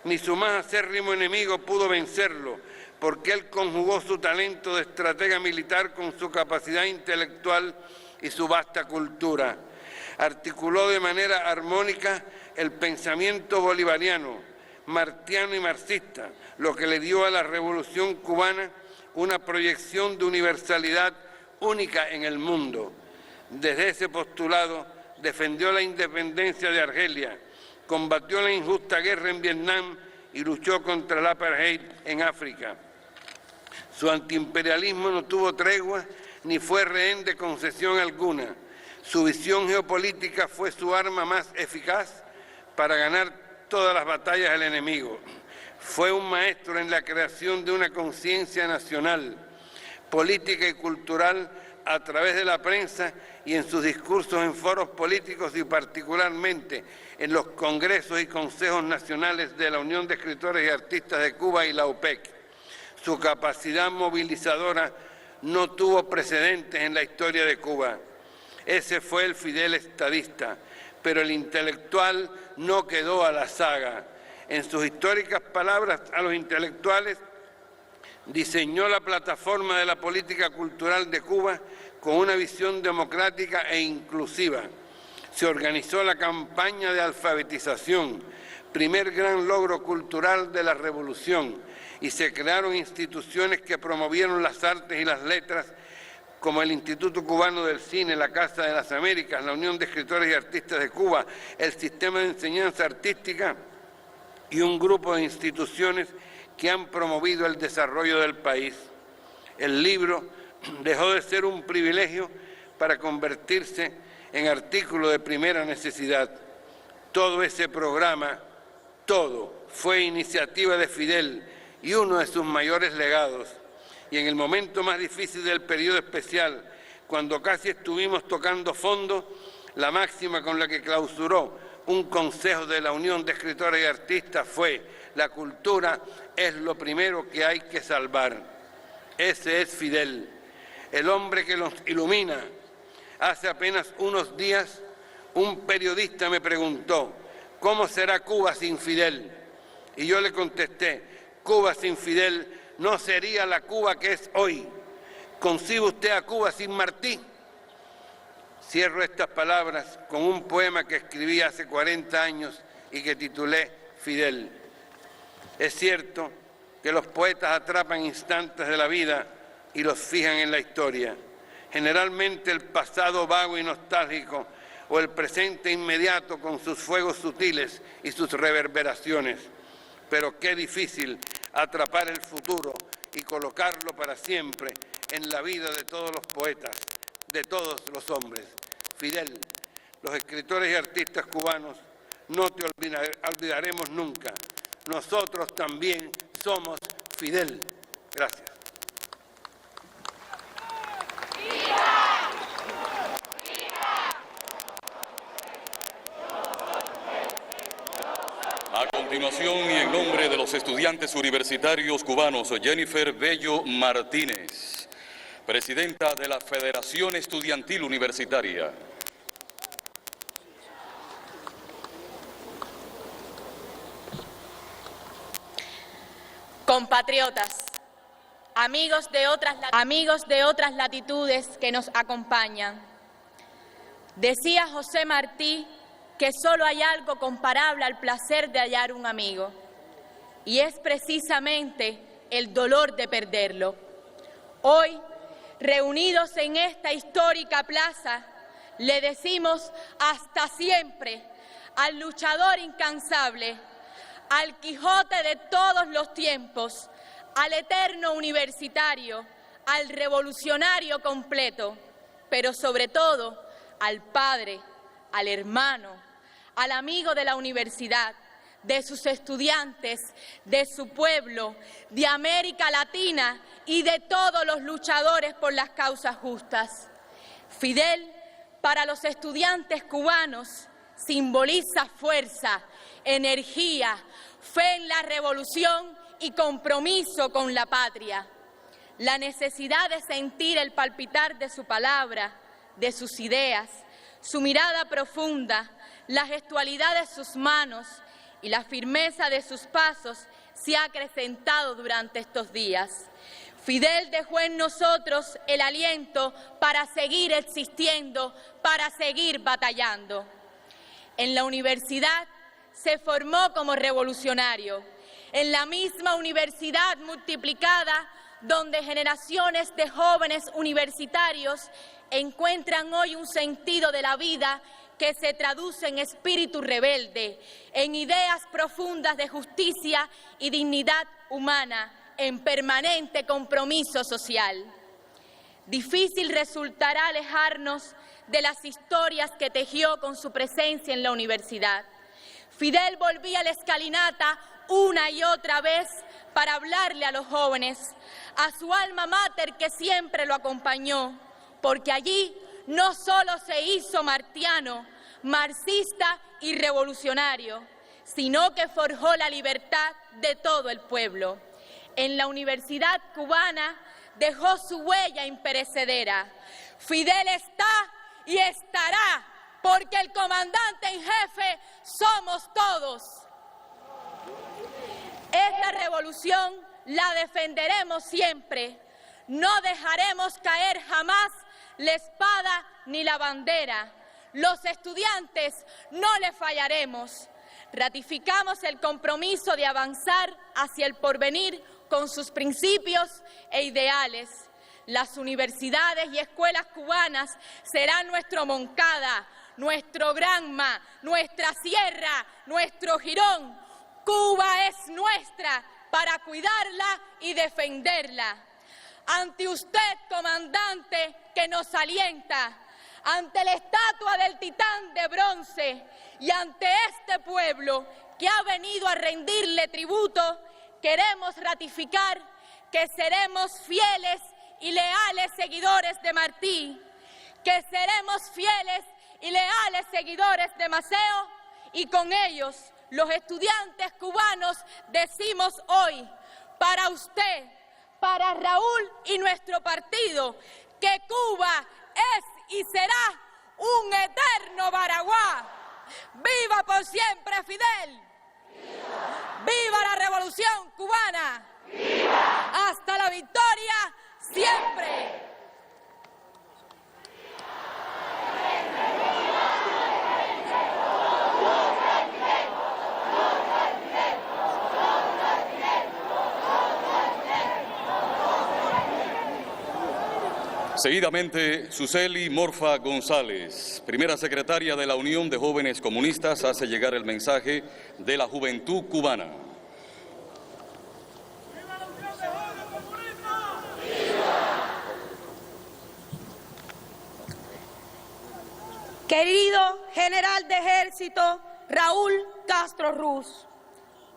ni su más acérrimo enemigo pudo vencerlo, porque él conjugó su talento de estratega militar con su capacidad intelectual y su vasta cultura. Articuló de manera armónica el pensamiento bolivariano, martiano y marxista, lo que le dio a la Revolución Cubana una proyección de universalidad única en el mundo. Desde ese postulado defendió la independencia de Argelia, combatió la injusta guerra en Vietnam y luchó contra el apartheid en África. Su antiimperialismo no tuvo tregua ni fue rehén de concesión alguna. Su visión geopolítica fue su arma más eficaz para ganar todas las batallas del enemigo. Fue un maestro en la creación de una conciencia nacional, política y cultural a través de la prensa y en sus discursos en foros políticos y particularmente en los congresos y consejos nacionales de la Unión de Escritores y Artistas de Cuba y la UPEC. Su capacidad movilizadora no tuvo precedentes en la historia de Cuba. Ese fue el Fidel estadista, pero el intelectual no quedó a la saga. En sus históricas palabras a los intelectuales, diseñó la plataforma de la política cultural de Cuba con una visión democrática e inclusiva. Se organizó la campaña de alfabetización, primer gran logro cultural de la revolución, y se crearon instituciones que promovieron las artes y las letras, como el Instituto Cubano del Cine, la Casa de las Américas, la Unión de Escritores y Artistas de Cuba, el Sistema de Enseñanza Artística y un grupo de instituciones que han promovido el desarrollo del país. El libro dejó de ser un privilegio para convertirse en artículo de primera necesidad. Todo ese programa, todo, fue iniciativa de Fidel y uno de sus mayores legados. Y en el momento más difícil del periodo especial, cuando casi estuvimos tocando fondo, la máxima con la que clausuró un consejo de la Unión de Escritores y Artistas fue: la cultura es lo primero que hay que salvar. Ese es Fidel, el hombre que nos ilumina. Hace apenas unos días, un periodista me preguntó: ¿cómo será Cuba sin Fidel? Y yo le contesté: Cuba sin Fidel no sería la Cuba que es hoy. ¿Concibe usted a Cuba sin Martí? Cierro estas palabras con un poema que escribí hace 40 años y que titulé Fidel. Es cierto que los poetas atrapan instantes de la vida y los fijan en la historia. Generalmente el pasado vago y nostálgico o el presente inmediato con sus fuegos sutiles y sus reverberaciones. Pero qué difícil atrapar el futuro y colocarlo para siempre en la vida de todos los poetas, de todos los hombres. Fidel, los escritores y artistas cubanos, no te olvidaremos nunca. Nosotros también somos Fidel. Gracias. A continuación, y en nombre de los estudiantes universitarios cubanos, Jennifer Bello Martínez, presidenta de la Federación Estudiantil Universitaria. Compatriotas, amigos de otras latitudes que nos acompañan. Decía José Martí que solo hay algo comparable al placer de hallar un amigo, y es precisamente el dolor de perderlo. Hoy, reunidos en esta histórica plaza, le decimos hasta siempre al luchador incansable, al Quijote de todos los tiempos, al eterno universitario, al revolucionario completo, pero sobre todo al padre, al hermano, al amigo de la universidad, de sus estudiantes, de su pueblo, de América Latina y de todos los luchadores por las causas justas. Fidel, para los estudiantes cubanos, simboliza fuerza, energía, fe en la revolución y compromiso con la patria. La necesidad de sentir el palpitar de su palabra, de sus ideas, su mirada profunda, la gestualidad de sus manos y la firmeza de sus pasos se ha acrecentado durante estos días. Fidel dejó en nosotros el aliento para seguir existiendo, para seguir batallando. En la universidad se formó como revolucionario, en la misma universidad multiplicada donde generaciones de jóvenes universitarios encuentran hoy un sentido de la vida que se traduce en espíritu rebelde, en ideas profundas de justicia y dignidad humana, en permanente compromiso social. Difícil resultará alejarnos de las historias que tejió con su presencia en la universidad. Fidel volvía a la escalinata una y otra vez para hablarle a los jóvenes, a su alma mater que siempre lo acompañó, porque allí no solo se hizo martiano, marxista y revolucionario, sino que forjó la libertad de todo el pueblo. En la Universidad Cubana dejó su huella imperecedera. Fidel está y estará, porque el comandante en jefe somos todos. Esta revolución la defenderemos siempre. No dejaremos caer jamás la espada ni la bandera. Los estudiantes no le fallaremos. Ratificamos el compromiso de avanzar hacia el porvenir con sus principios e ideales. Las universidades y escuelas cubanas serán nuestro Moncada, nuestro Granma, nuestra Sierra, nuestro Jirón. Cuba es nuestra para cuidarla y defenderla. Ante usted, comandante, que nos alienta, ante la estatua del titán de bronce y ante este pueblo que ha venido a rendirle tributo, queremos ratificar que seremos fieles y leales seguidores de Martí, que seremos fieles y leales seguidores de Maceo, y con ellos, los estudiantes cubanos, decimos hoy, para usted, para Raúl y nuestro partido, que Cuba es y será un eterno Baraguá. ¡Viva por siempre Fidel! ¡Viva! ¡Viva la Revolución Cubana! ¡Viva! ¡Hasta la victoria siempre! Seguidamente, Suseli Morfa González, primera secretaria de la Unión de Jóvenes Comunistas, hace llegar el mensaje de la juventud cubana. Querido general de ejército Raúl Castro Ruz,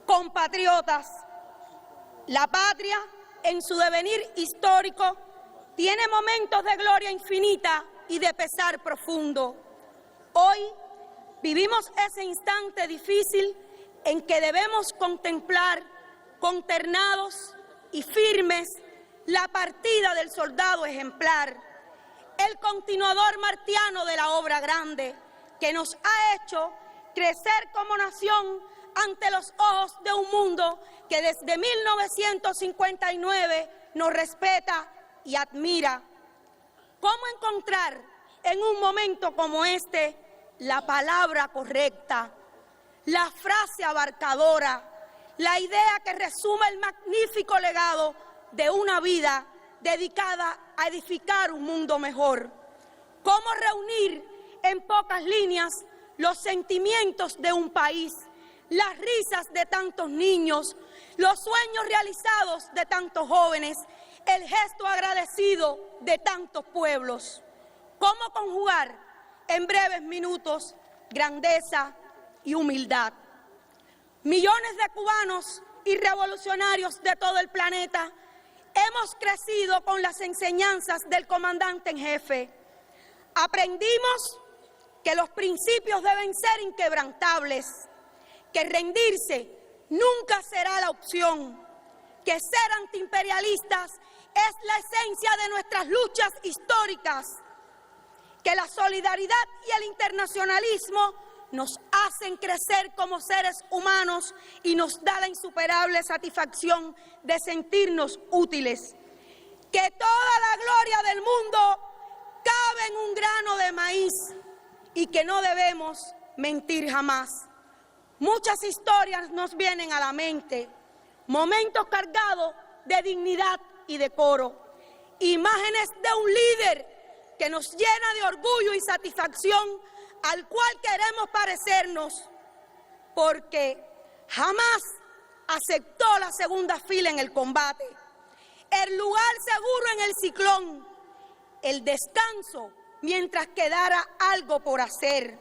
compatriotas, la patria en su devenir histórico tiene momentos de gloria infinita y de pesar profundo. Hoy vivimos ese instante difícil en que debemos contemplar, consternados y firmes, la partida del soldado ejemplar, el continuador martiano de la obra grande, que nos ha hecho crecer como nación ante los ojos de un mundo que desde 1959 nos respeta y admira. ¿Cómo encontrar en un momento como este la palabra correcta, la frase abarcadora, la idea que resuma el magnífico legado de una vida dedicada a edificar un mundo mejor? ¿Cómo reunir en pocas líneas los sentimientos de un país, las risas de tantos niños, los sueños realizados de tantos jóvenes, el gesto agradecido de tantos pueblos? ¿Cómo conjugar en breves minutos grandeza y humildad? Millones de cubanos y revolucionarios de todo el planeta hemos crecido con las enseñanzas del comandante en jefe. Aprendimos que los principios deben ser inquebrantables, que rendirse nunca será la opción, que ser antiimperialistas es la esencia de nuestras luchas históricas, que la solidaridad y el internacionalismo nos hacen crecer como seres humanos y nos da la insuperable satisfacción de sentirnos útiles, que toda la gloria del mundo cabe en un grano de maíz y que no debemos mentir jamás. Muchas historias nos vienen a la mente, momentos cargados de dignidad y decoro, imágenes de un líder que nos llena de orgullo y satisfacción, al cual queremos parecernos, porque jamás aceptó la segunda fila en el combate, el lugar seguro en el ciclón, el descanso mientras quedara algo por hacer,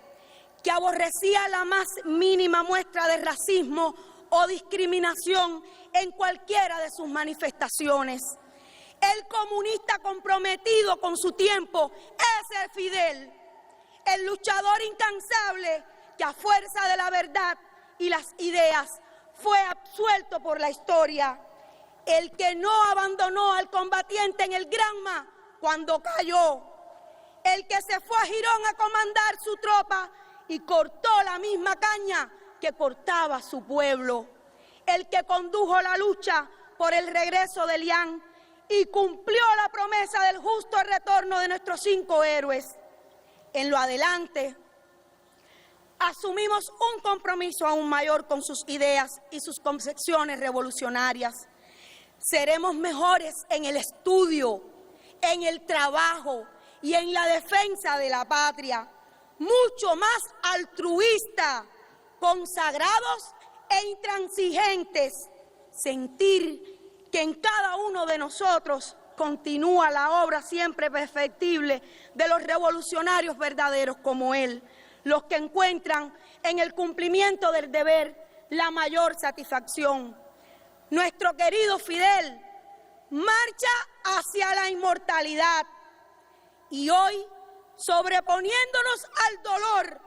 que aborrecía la más mínima muestra de racismo o discriminación en cualquiera de sus manifestaciones. El comunista comprometido con su tiempo, ese es Fidel, el luchador incansable que a fuerza de la verdad y las ideas fue absuelto por la historia, el que no abandonó al combatiente en el Granma cuando cayó, el que se fue a Girón a comandar su tropa y cortó la misma caña que cortaba su pueblo, el que condujo la lucha por el regreso de Lián y cumplió la promesa del justo retorno de nuestros 5 héroes. En lo adelante, asumimos un compromiso aún mayor con sus ideas y sus concepciones revolucionarias. Seremos mejores en el estudio, en el trabajo y en la defensa de la patria, mucho más altruista, consagrados e intransigentes, sentir que en cada uno de nosotros continúa la obra siempre perfectible de los revolucionarios verdaderos como él, los que encuentran en el cumplimiento del deber la mayor satisfacción. Nuestro querido Fidel marcha hacia la inmortalidad y hoy, sobreponiéndonos al dolor,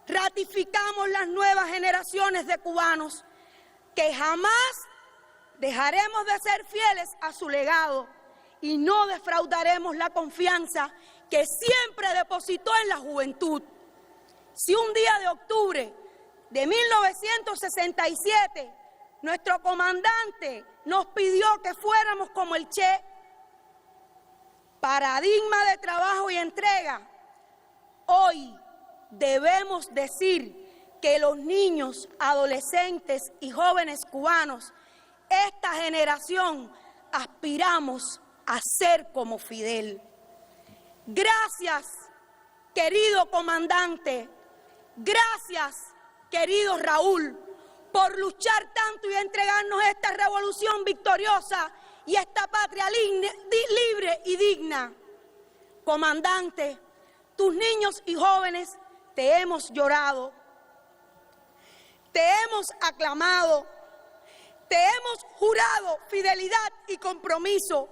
ratificamos las nuevas generaciones de cubanos que jamás dejaremos de ser fieles a su legado y no defraudaremos la confianza que siempre depositó en la juventud. Si un día de octubre de 1967 nuestro comandante nos pidió que fuéramos como el Che, paradigma de trabajo y entrega, hoy debemos decir que los niños, adolescentes y jóvenes cubanos, esta generación, aspiramos a ser como Fidel. Gracias, querido comandante. Gracias, querido Raúl, por luchar tanto y entregarnos esta revolución victoriosa y esta patria libre y digna. Comandante, tus niños y jóvenes te hemos llorado, te hemos aclamado, te hemos jurado fidelidad y compromiso,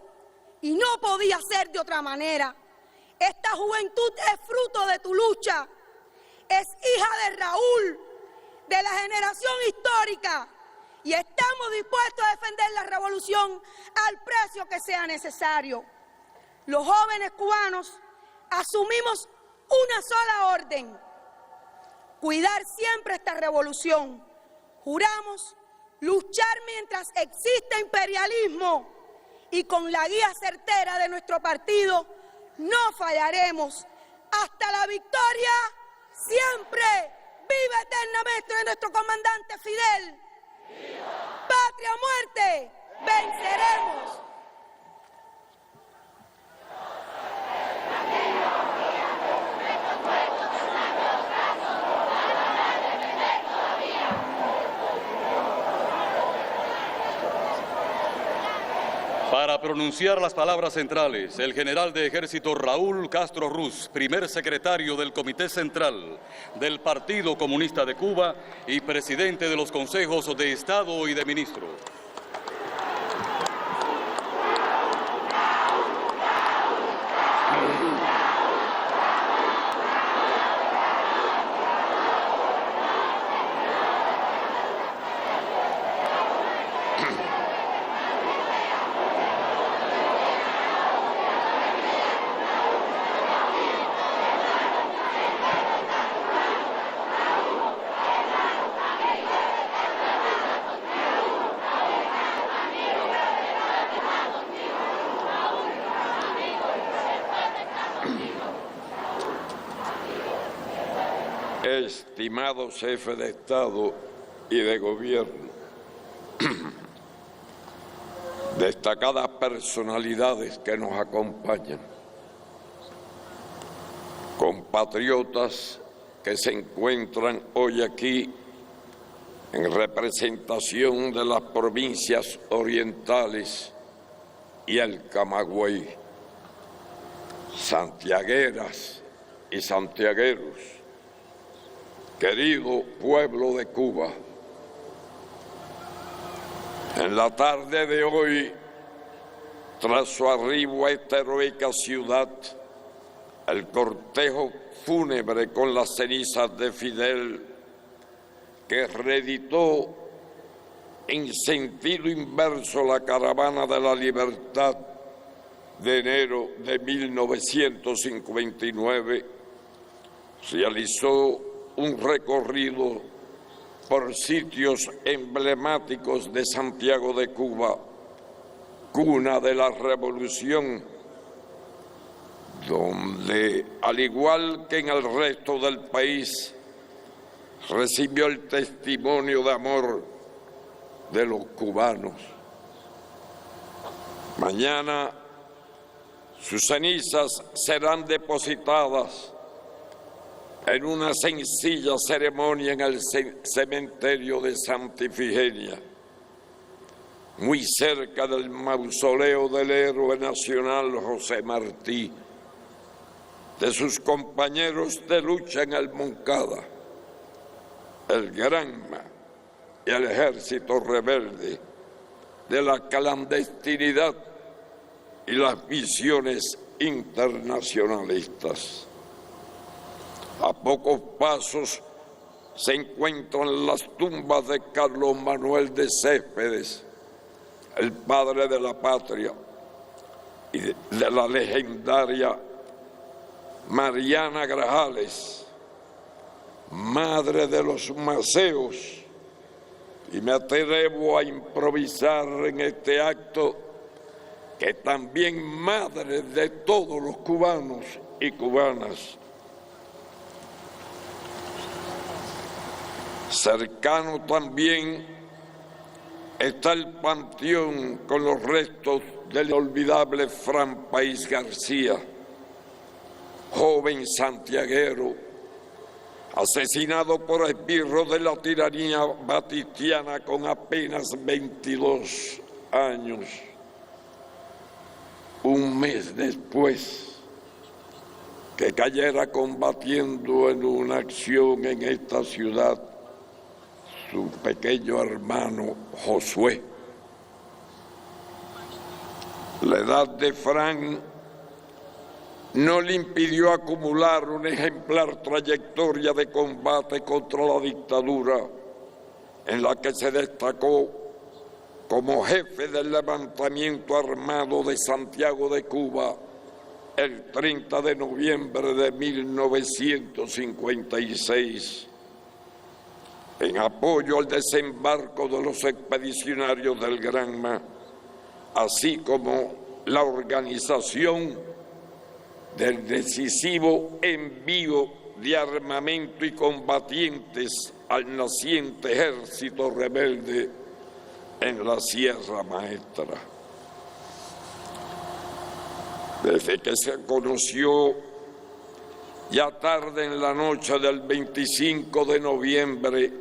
y no podía ser de otra manera. Esta juventud es fruto de tu lucha, es hija de Raúl, de la generación histórica, y estamos dispuestos a defender la revolución al precio que sea necesario. Los jóvenes cubanos asumimos una sola orden: cuidar siempre esta revolución. Juramos luchar mientras exista imperialismo y con la guía certera de nuestro partido no fallaremos. Hasta la victoria siempre. ¡Viva eternamente nuestro comandante Fidel! ¡Viva! ¡Patria o muerte! ¡Venceremos! Para pronunciar las palabras centrales, el general de ejército Raúl Castro Ruz, primer secretario del Comité Central del Partido Comunista de Cuba y presidente de los Consejos de Estado y de Ministros. Estimados jefes de Estado y de Gobierno, destacadas personalidades que nos acompañan, compatriotas que se encuentran hoy aquí en representación de las provincias orientales y el Camagüey, santiagueras y santiagueros, querido pueblo de Cuba, en la tarde de hoy, tras su arribo a esta heroica ciudad, el cortejo fúnebre con las cenizas de Fidel, que reeditó en sentido inverso la caravana de la libertad de enero de 1959, realizó un recorrido por sitios emblemáticos de Santiago de Cuba, cuna de la revolución, donde, al igual que en el resto del país, recibió el testimonio de amor de los cubanos. Mañana sus cenizas serán depositadas en una sencilla ceremonia en el cementerio de Santa Ifigenia. muy cerca del mausoleo del héroe nacional José Martí, de sus compañeros de lucha en el Moncada, el Granma y el Ejército Rebelde, de la clandestinidad y las visiones internacionalistas. A pocos pasos se encuentran las tumbas de Carlos Manuel de Céspedes, el padre de la patria, y de la legendaria Mariana Grajales, madre de los Maceos, y me atrevo a improvisar en este acto que también madre de todos los cubanos y cubanas. Cercano también está el panteón con los restos del inolvidable Fran País García, joven santiaguero, asesinado por esbirros de la tiranía batistiana con apenas 22 años. Un mes después que cayera combatiendo en una acción en esta ciudad su pequeño hermano Josué. La edad de Fran no le impidió acumular una ejemplar trayectoria de combate contra la dictadura, en la que se destacó como jefe del levantamiento armado de Santiago de Cuba el 30 de noviembre de 1956, en apoyo al desembarco de los expedicionarios del Granma, así como la organización del decisivo envío de armamento y combatientes al naciente ejército rebelde en la Sierra Maestra. Desde que se conoció ya tarde en la noche del 25 de noviembre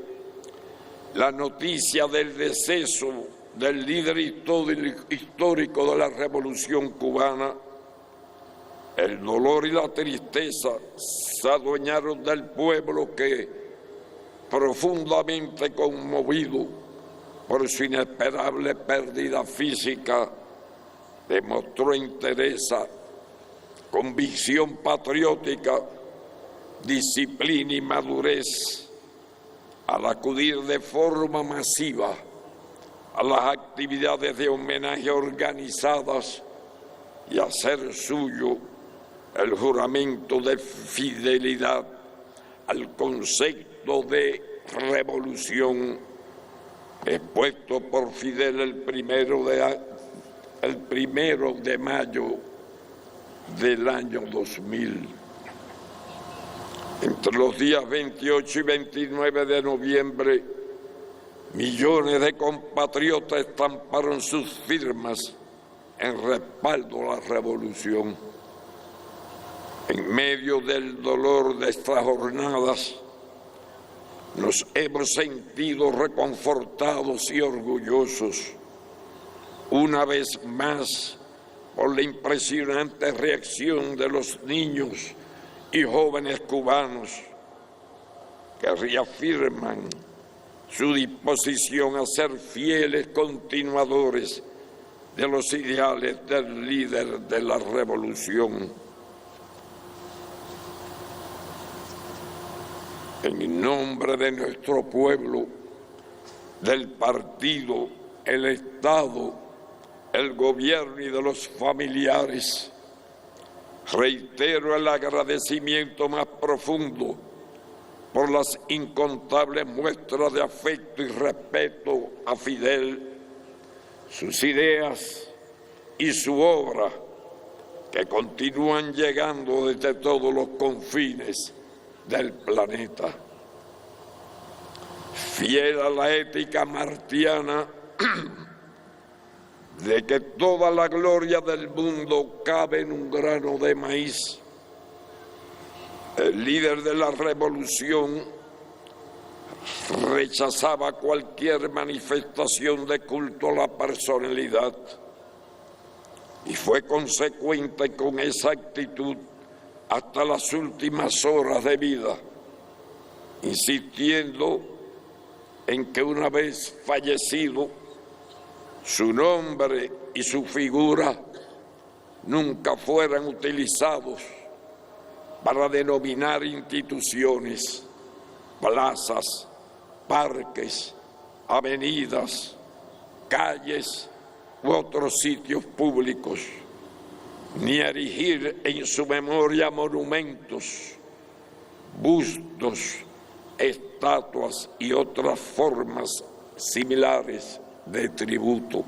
la noticia del deceso del líder histórico de la Revolución Cubana, el dolor y la tristeza se adueñaron del pueblo que, profundamente conmovido por su inesperable pérdida física, demostró entereza, convicción patriótica, disciplina y madurez al acudir de forma masiva a las actividades de homenaje organizadas y hacer suyo el juramento de fidelidad al concepto de revolución expuesto por Fidel el primero de mayo del año 2000. Entre los días 28 y 29 de noviembre, millones de compatriotas estamparon sus firmas en respaldo a la revolución. En medio del dolor de estas jornadas, nos hemos sentido reconfortados y orgullosos, una vez más, por la impresionante reacción de los niños y jóvenes cubanos que reafirman su disposición a ser fieles continuadores de los ideales del líder de la revolución. En nombre de nuestro pueblo, del partido, el Estado, el gobierno y de los familiares, reitero el agradecimiento más profundo por las incontables muestras de afecto y respeto a Fidel, sus ideas y su obra, que continúan llegando desde todos los confines del planeta. Fiel a la ética martiana de que toda la gloria del mundo cabe en un grano de maíz, el líder de la revolución rechazaba cualquier manifestación de culto a la personalidad y fue consecuente con esa actitud hasta las últimas horas de vida, insistiendo en que una vez fallecido, su nombre y su figura nunca fueran utilizados para denominar instituciones, plazas, parques, avenidas, calles u otros sitios públicos, ni erigir en su memoria monumentos, bustos, estatuas y otras formas similares de tributo.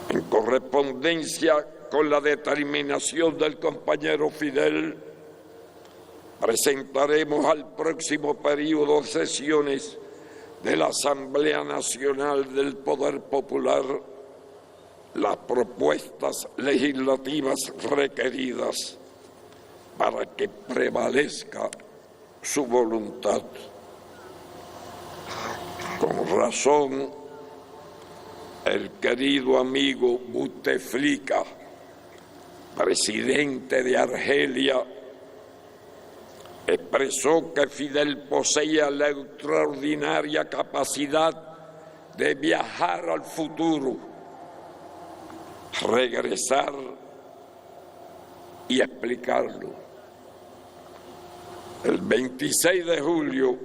En correspondencia con la determinación del compañero Fidel, presentaremos al próximo período de sesiones de la Asamblea Nacional del Poder Popular las propuestas legislativas requeridas para que prevalezca su voluntad. Con razón, el querido amigo Bouteflika, presidente de Argelia, expresó que Fidel poseía la extraordinaria capacidad de viajar al futuro, regresar y explicarlo. El 26 de julio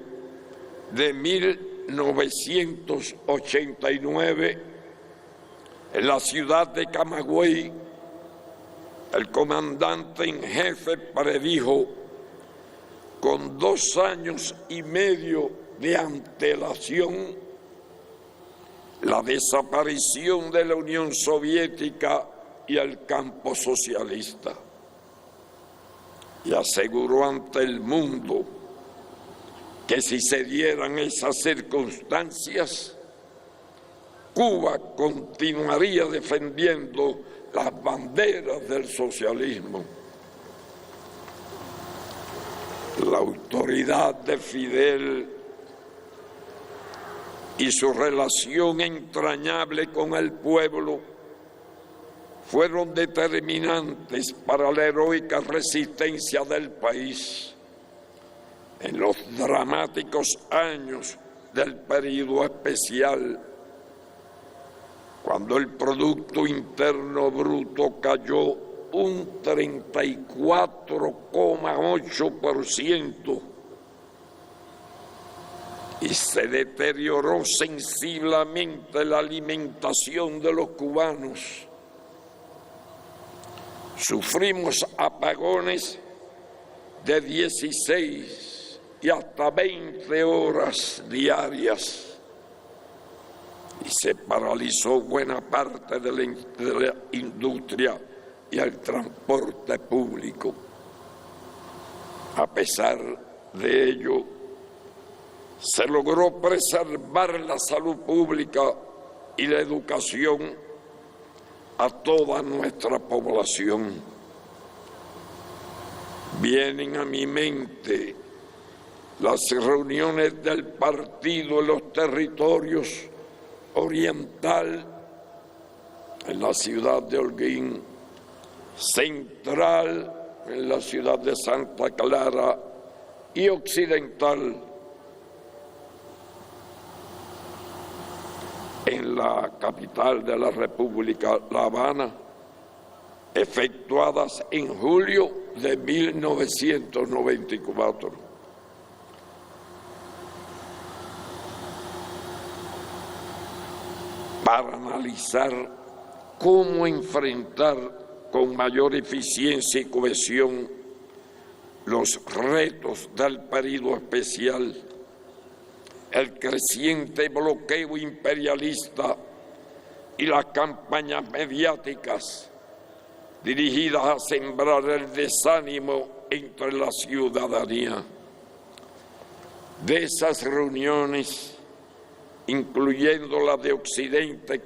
de 1989, en la ciudad de Camagüey, el comandante en jefe predijo con 2 años y medio de antelación la desaparición de la Unión Soviética y el campo socialista, y aseguró ante el mundo que si se dieran esas circunstancias, Cuba continuaría defendiendo las banderas del socialismo. La autoridad de Fidel y su relación entrañable con el pueblo fueron determinantes para la heroica resistencia del país en los dramáticos años del período especial, cuando el Producto Interno Bruto cayó un 34,8% y se deterioró sensiblemente la alimentación de los cubanos. Sufrimos apagones de 16 y hasta 20 horas diarias y se paralizó buena parte de la industria y el transporte público. A pesar de ello, se logró preservar la salud pública y la educación a toda nuestra población. Vienen a mi mente las reuniones del partido en los territorios oriental, en la ciudad de Holguín, central, en la ciudad de Santa Clara, y occidental, en la capital de la República, La Habana, efectuadas en julio de 1994. Para analizar cómo enfrentar con mayor eficiencia y cohesión los retos del período especial, el creciente bloqueo imperialista y las campañas mediáticas dirigidas a sembrar el desánimo entre la ciudadanía. De esas reuniones, incluyendo la de Occidente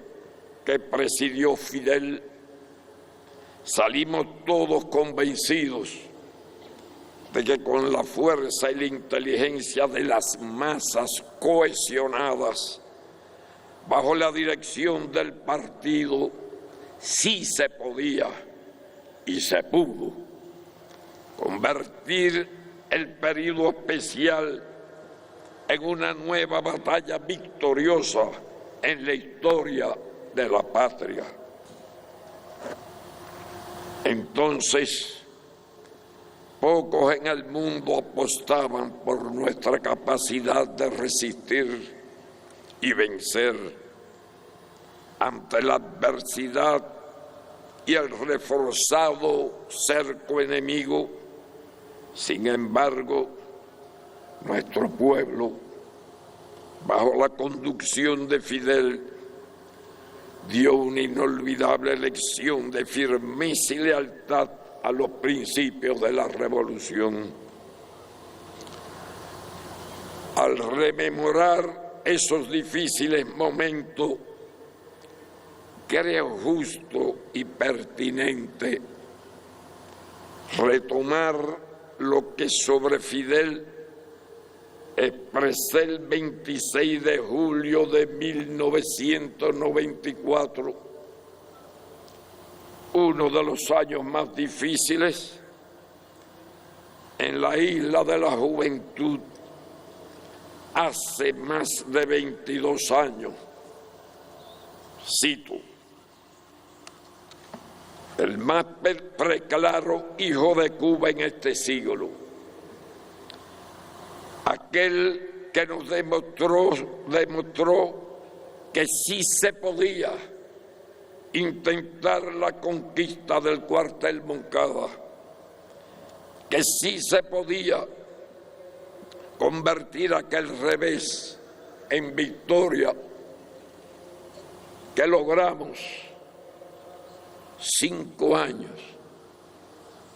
que presidió Fidel, salimos todos convencidos de que con la fuerza y la inteligencia de las masas cohesionadas, bajo la dirección del partido, sí se podía y se pudo convertir el periodo especial en una nueva batalla victoriosa en la historia de la patria. Entonces, pocos en el mundo apostaban por nuestra capacidad de resistir y vencer ante la adversidad y el reforzado cerco enemigo. Sin embargo, nuestro pueblo, bajo la conducción de Fidel, dio una inolvidable lección de firmeza y lealtad a los principios de la revolución. Al rememorar esos difíciles momentos, creo justo y pertinente retomar lo que sobre Fidel expresé el 26 de julio de 1994, uno de los años más difíciles en la isla de la juventud, hace más de 22 años. Cito: el más preclaro hijo de Cuba en este siglo, aquel que nos demostró que sí se podía intentar la conquista del cuartel Moncada, que sí se podía convertir aquel revés en victoria, que logramos 5 años,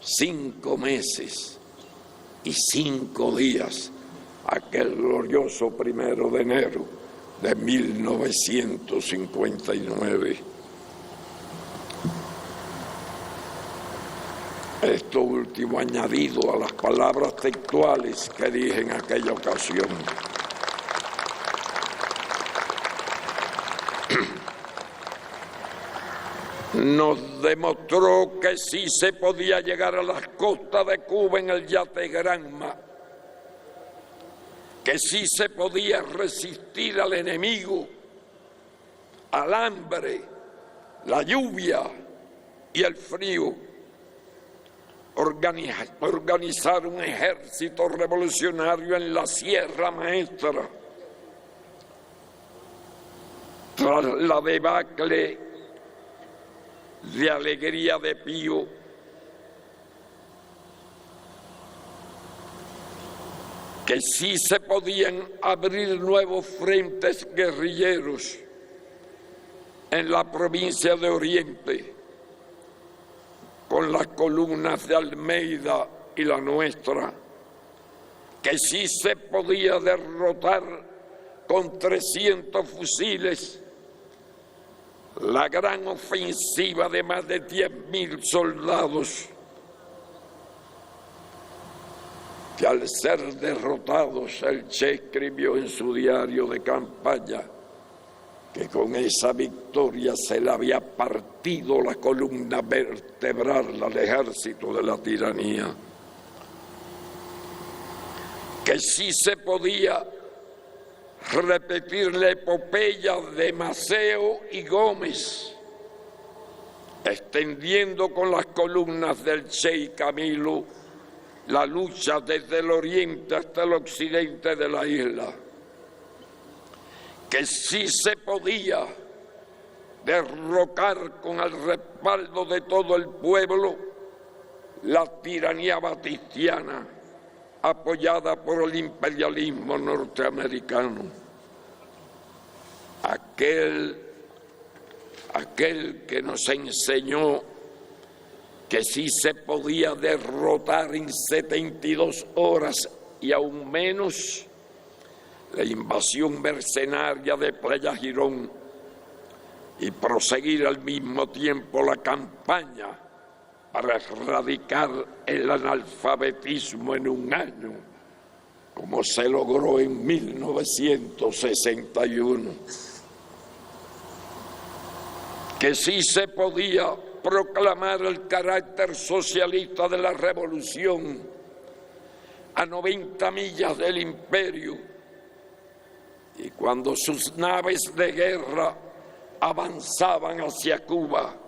5 meses y 5 días, aquel glorioso 1 de enero de 1959. Esto último añadido a las palabras textuales que dije en aquella ocasión. Nos demostró que sí se podía llegar a las costas de Cuba en el yate Granma, que sí se podía resistir al enemigo, al hambre, la lluvia y el frío, organizar un ejército revolucionario en la Sierra Maestra. Tras la debacle de Alegría de Pío, que sí se podían abrir nuevos frentes guerrilleros en la provincia de Oriente, con las columnas de Almeida y la nuestra, que sí se podía derrotar con 300 fusiles la gran ofensiva de más de 10.000 soldados, que al ser derrotados el Che escribió en su diario de campaña que con esa victoria se le había partido la columna vertebral al ejército de la tiranía, que sí se podía repetir la epopeya de Maceo y Gómez, extendiendo con las columnas del Che y Camilo la lucha desde el oriente hasta el occidente de la isla, que sí se podía derrocar con el respaldo de todo el pueblo la tiranía batistiana apoyada por el imperialismo norteamericano. Aquel que nos enseñó que sí se podía derrotar en 72 horas y aún menos la invasión mercenaria de Playa Girón y proseguir al mismo tiempo la campaña para erradicar el analfabetismo en un año, como se logró en 1961. Que sí se podía proclamar el carácter socialista de la revolución a 90 millas del imperio, y cuando sus naves de guerra avanzaban hacia Cuba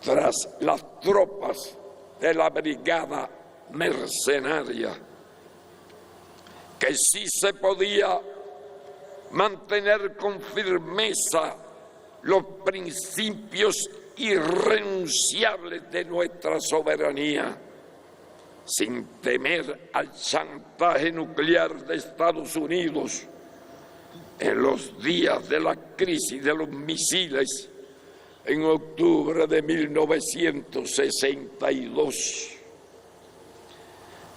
tras las tropas de la brigada mercenaria, que sí se podía mantener con firmeza los principios irrenunciables de nuestra soberanía, sin temer al chantaje nuclear de Estados Unidos en los días de la crisis de los misiles en octubre de 1962.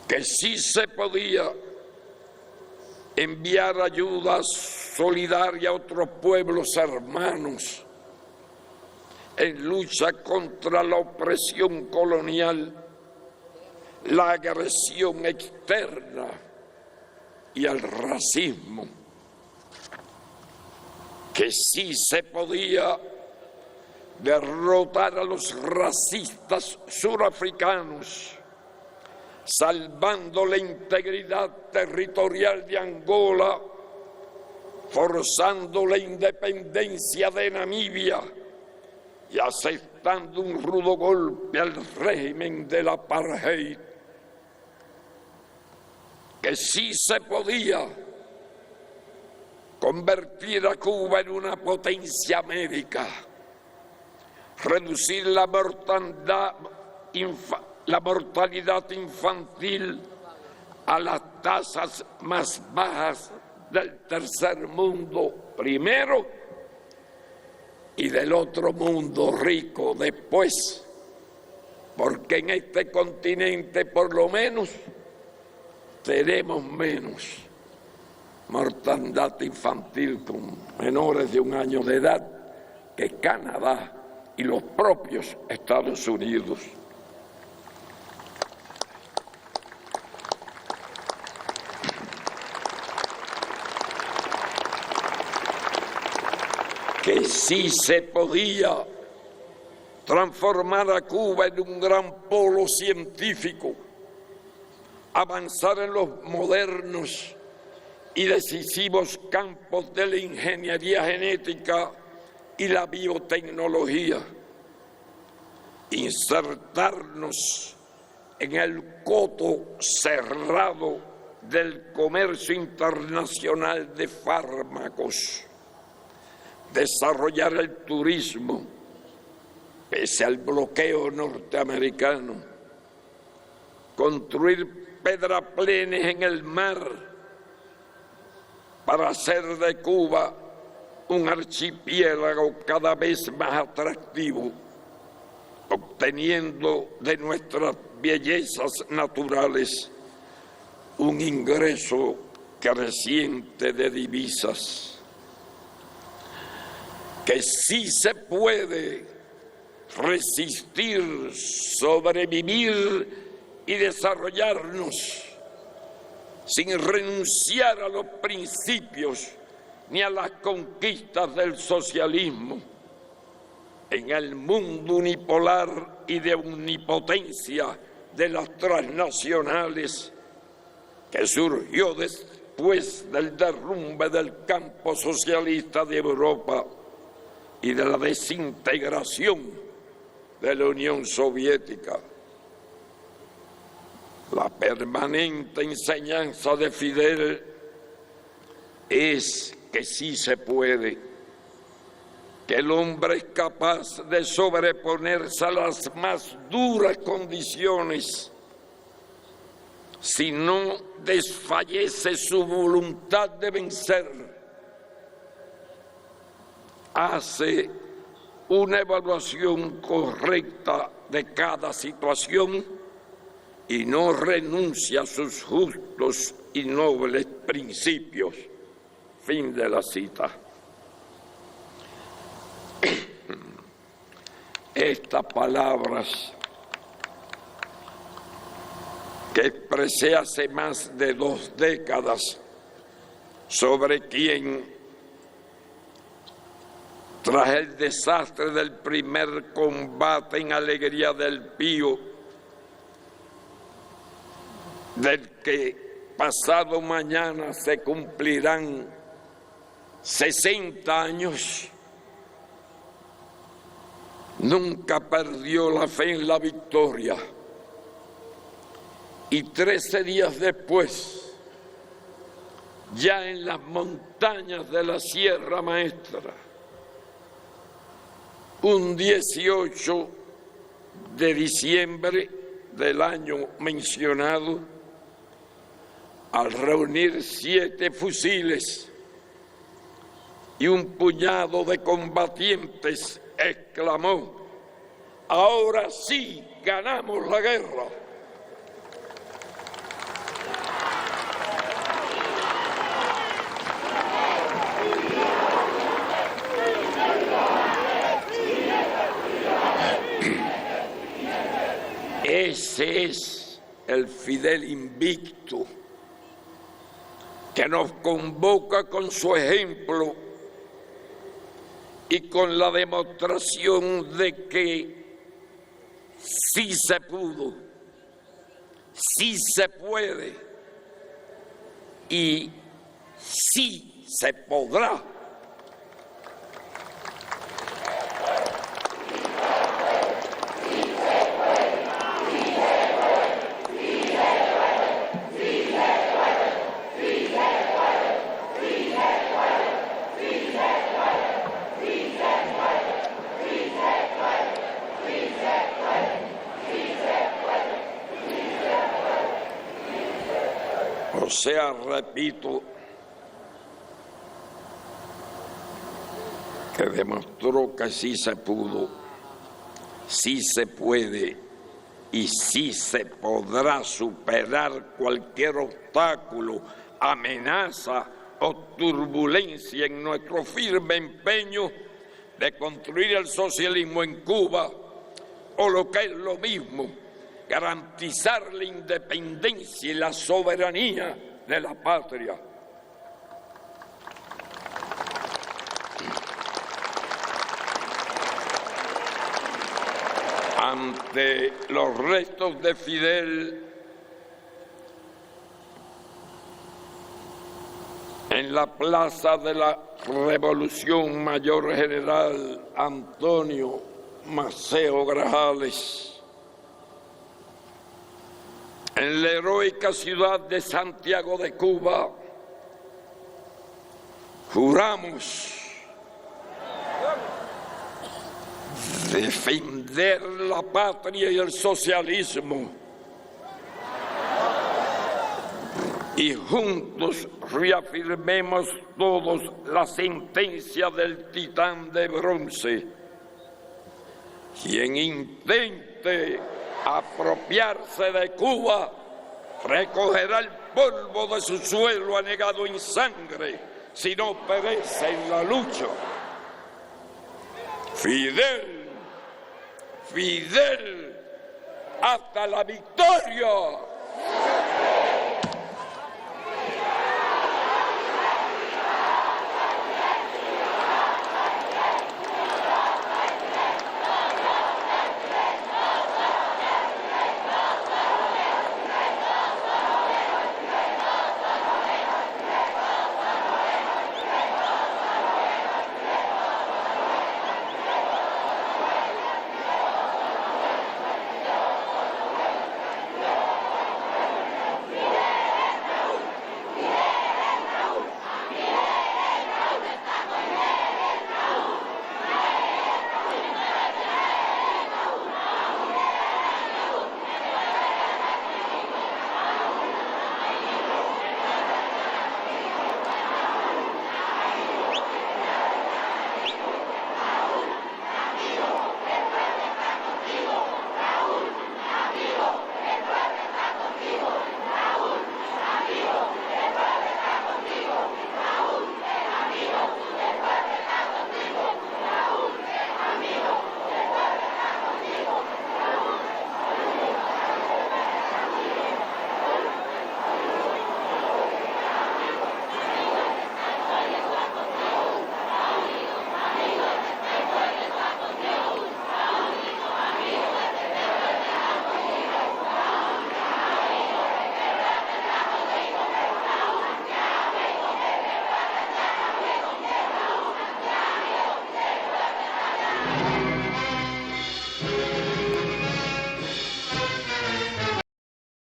Que sí se podía enviar ayuda solidaria a otros pueblos hermanos en lucha contra la opresión colonial, la agresión externa y el racismo. Que sí se podía derrotar a los racistas surafricanos, salvando la integridad territorial de Angola, forzando la independencia de Namibia y aceptando un rudo golpe al régimen del apartheid. Que sí se podía convertir a Cuba en una potencia médica, reducir la mortalidad infantil a las tasas más bajas del tercer mundo primero y del otro mundo rico después, porque en este continente por lo menos tenemos menos mortandad infantil con menores de 1 año de edad que Canadá y los propios Estados Unidos. Que sí se podía transformar a Cuba en un gran polo científico, avanzar en los modernos y decisivos campos de la ingeniería genética y la biotecnología, insertarnos en el coto cerrado del comercio internacional de fármacos, desarrollar el turismo pese al bloqueo norteamericano, construir pedraplenes en el mar para hacer de Cuba un archipiélago cada vez más atractivo, obteniendo de nuestras bellezas naturales un ingreso creciente de divisas. Que sí se puede resistir, sobrevivir y desarrollarnos sin renunciar a los principios ni a las conquistas del socialismo en el mundo unipolar y de omnipotencia de las transnacionales que surgió después del derrumbe del campo socialista de Europa y de la desintegración de la Unión Soviética. La permanente enseñanza de Fidel es que sí se puede, que el hombre es capaz de sobreponerse a las más duras condiciones si no desfallece su voluntad de vencer. Hace una evaluación correcta de cada situación y no renuncia a sus justos y nobles principios. Fin de la cita. Estas palabras que expresé hace más de 2 décadas, sobre quien, tras el desastre del primer combate en Alegría del Pío, del que pasado mañana se cumplirán 60 años, nunca perdió la fe en la victoria. Y 13 días después, ya en las montañas de la Sierra Maestra, un 18 de diciembre del año mencionado, al reunir 7 fusiles y un puñado de combatientes, exclamó: "Ahora sí ganamos la guerra". Ese es el Fidel invicto que nos convoca con su ejemplo y con la demostración de que sí se pudo, sí se puede y sí se podrá. O sea, repito, que demostró que sí se pudo, sí se puede y sí se podrá superar cualquier obstáculo, amenaza o turbulencia en nuestro firme empeño de construir el socialismo en Cuba, o lo que es lo mismo, garantizar la independencia y la soberanía de la patria. Ante los restos de Fidel en la plaza de la Revolución, Mayor General Antonio Maceo Grajales, en la heroica ciudad de Santiago de Cuba, juramos defender la patria y el socialismo, y juntos reafirmemos todos la sentencia del titán de bronce: quien intente apropiarse de Cuba recogerá el polvo de su suelo anegado en sangre si no perece en la lucha. Fidel, Fidel, hasta la victoria.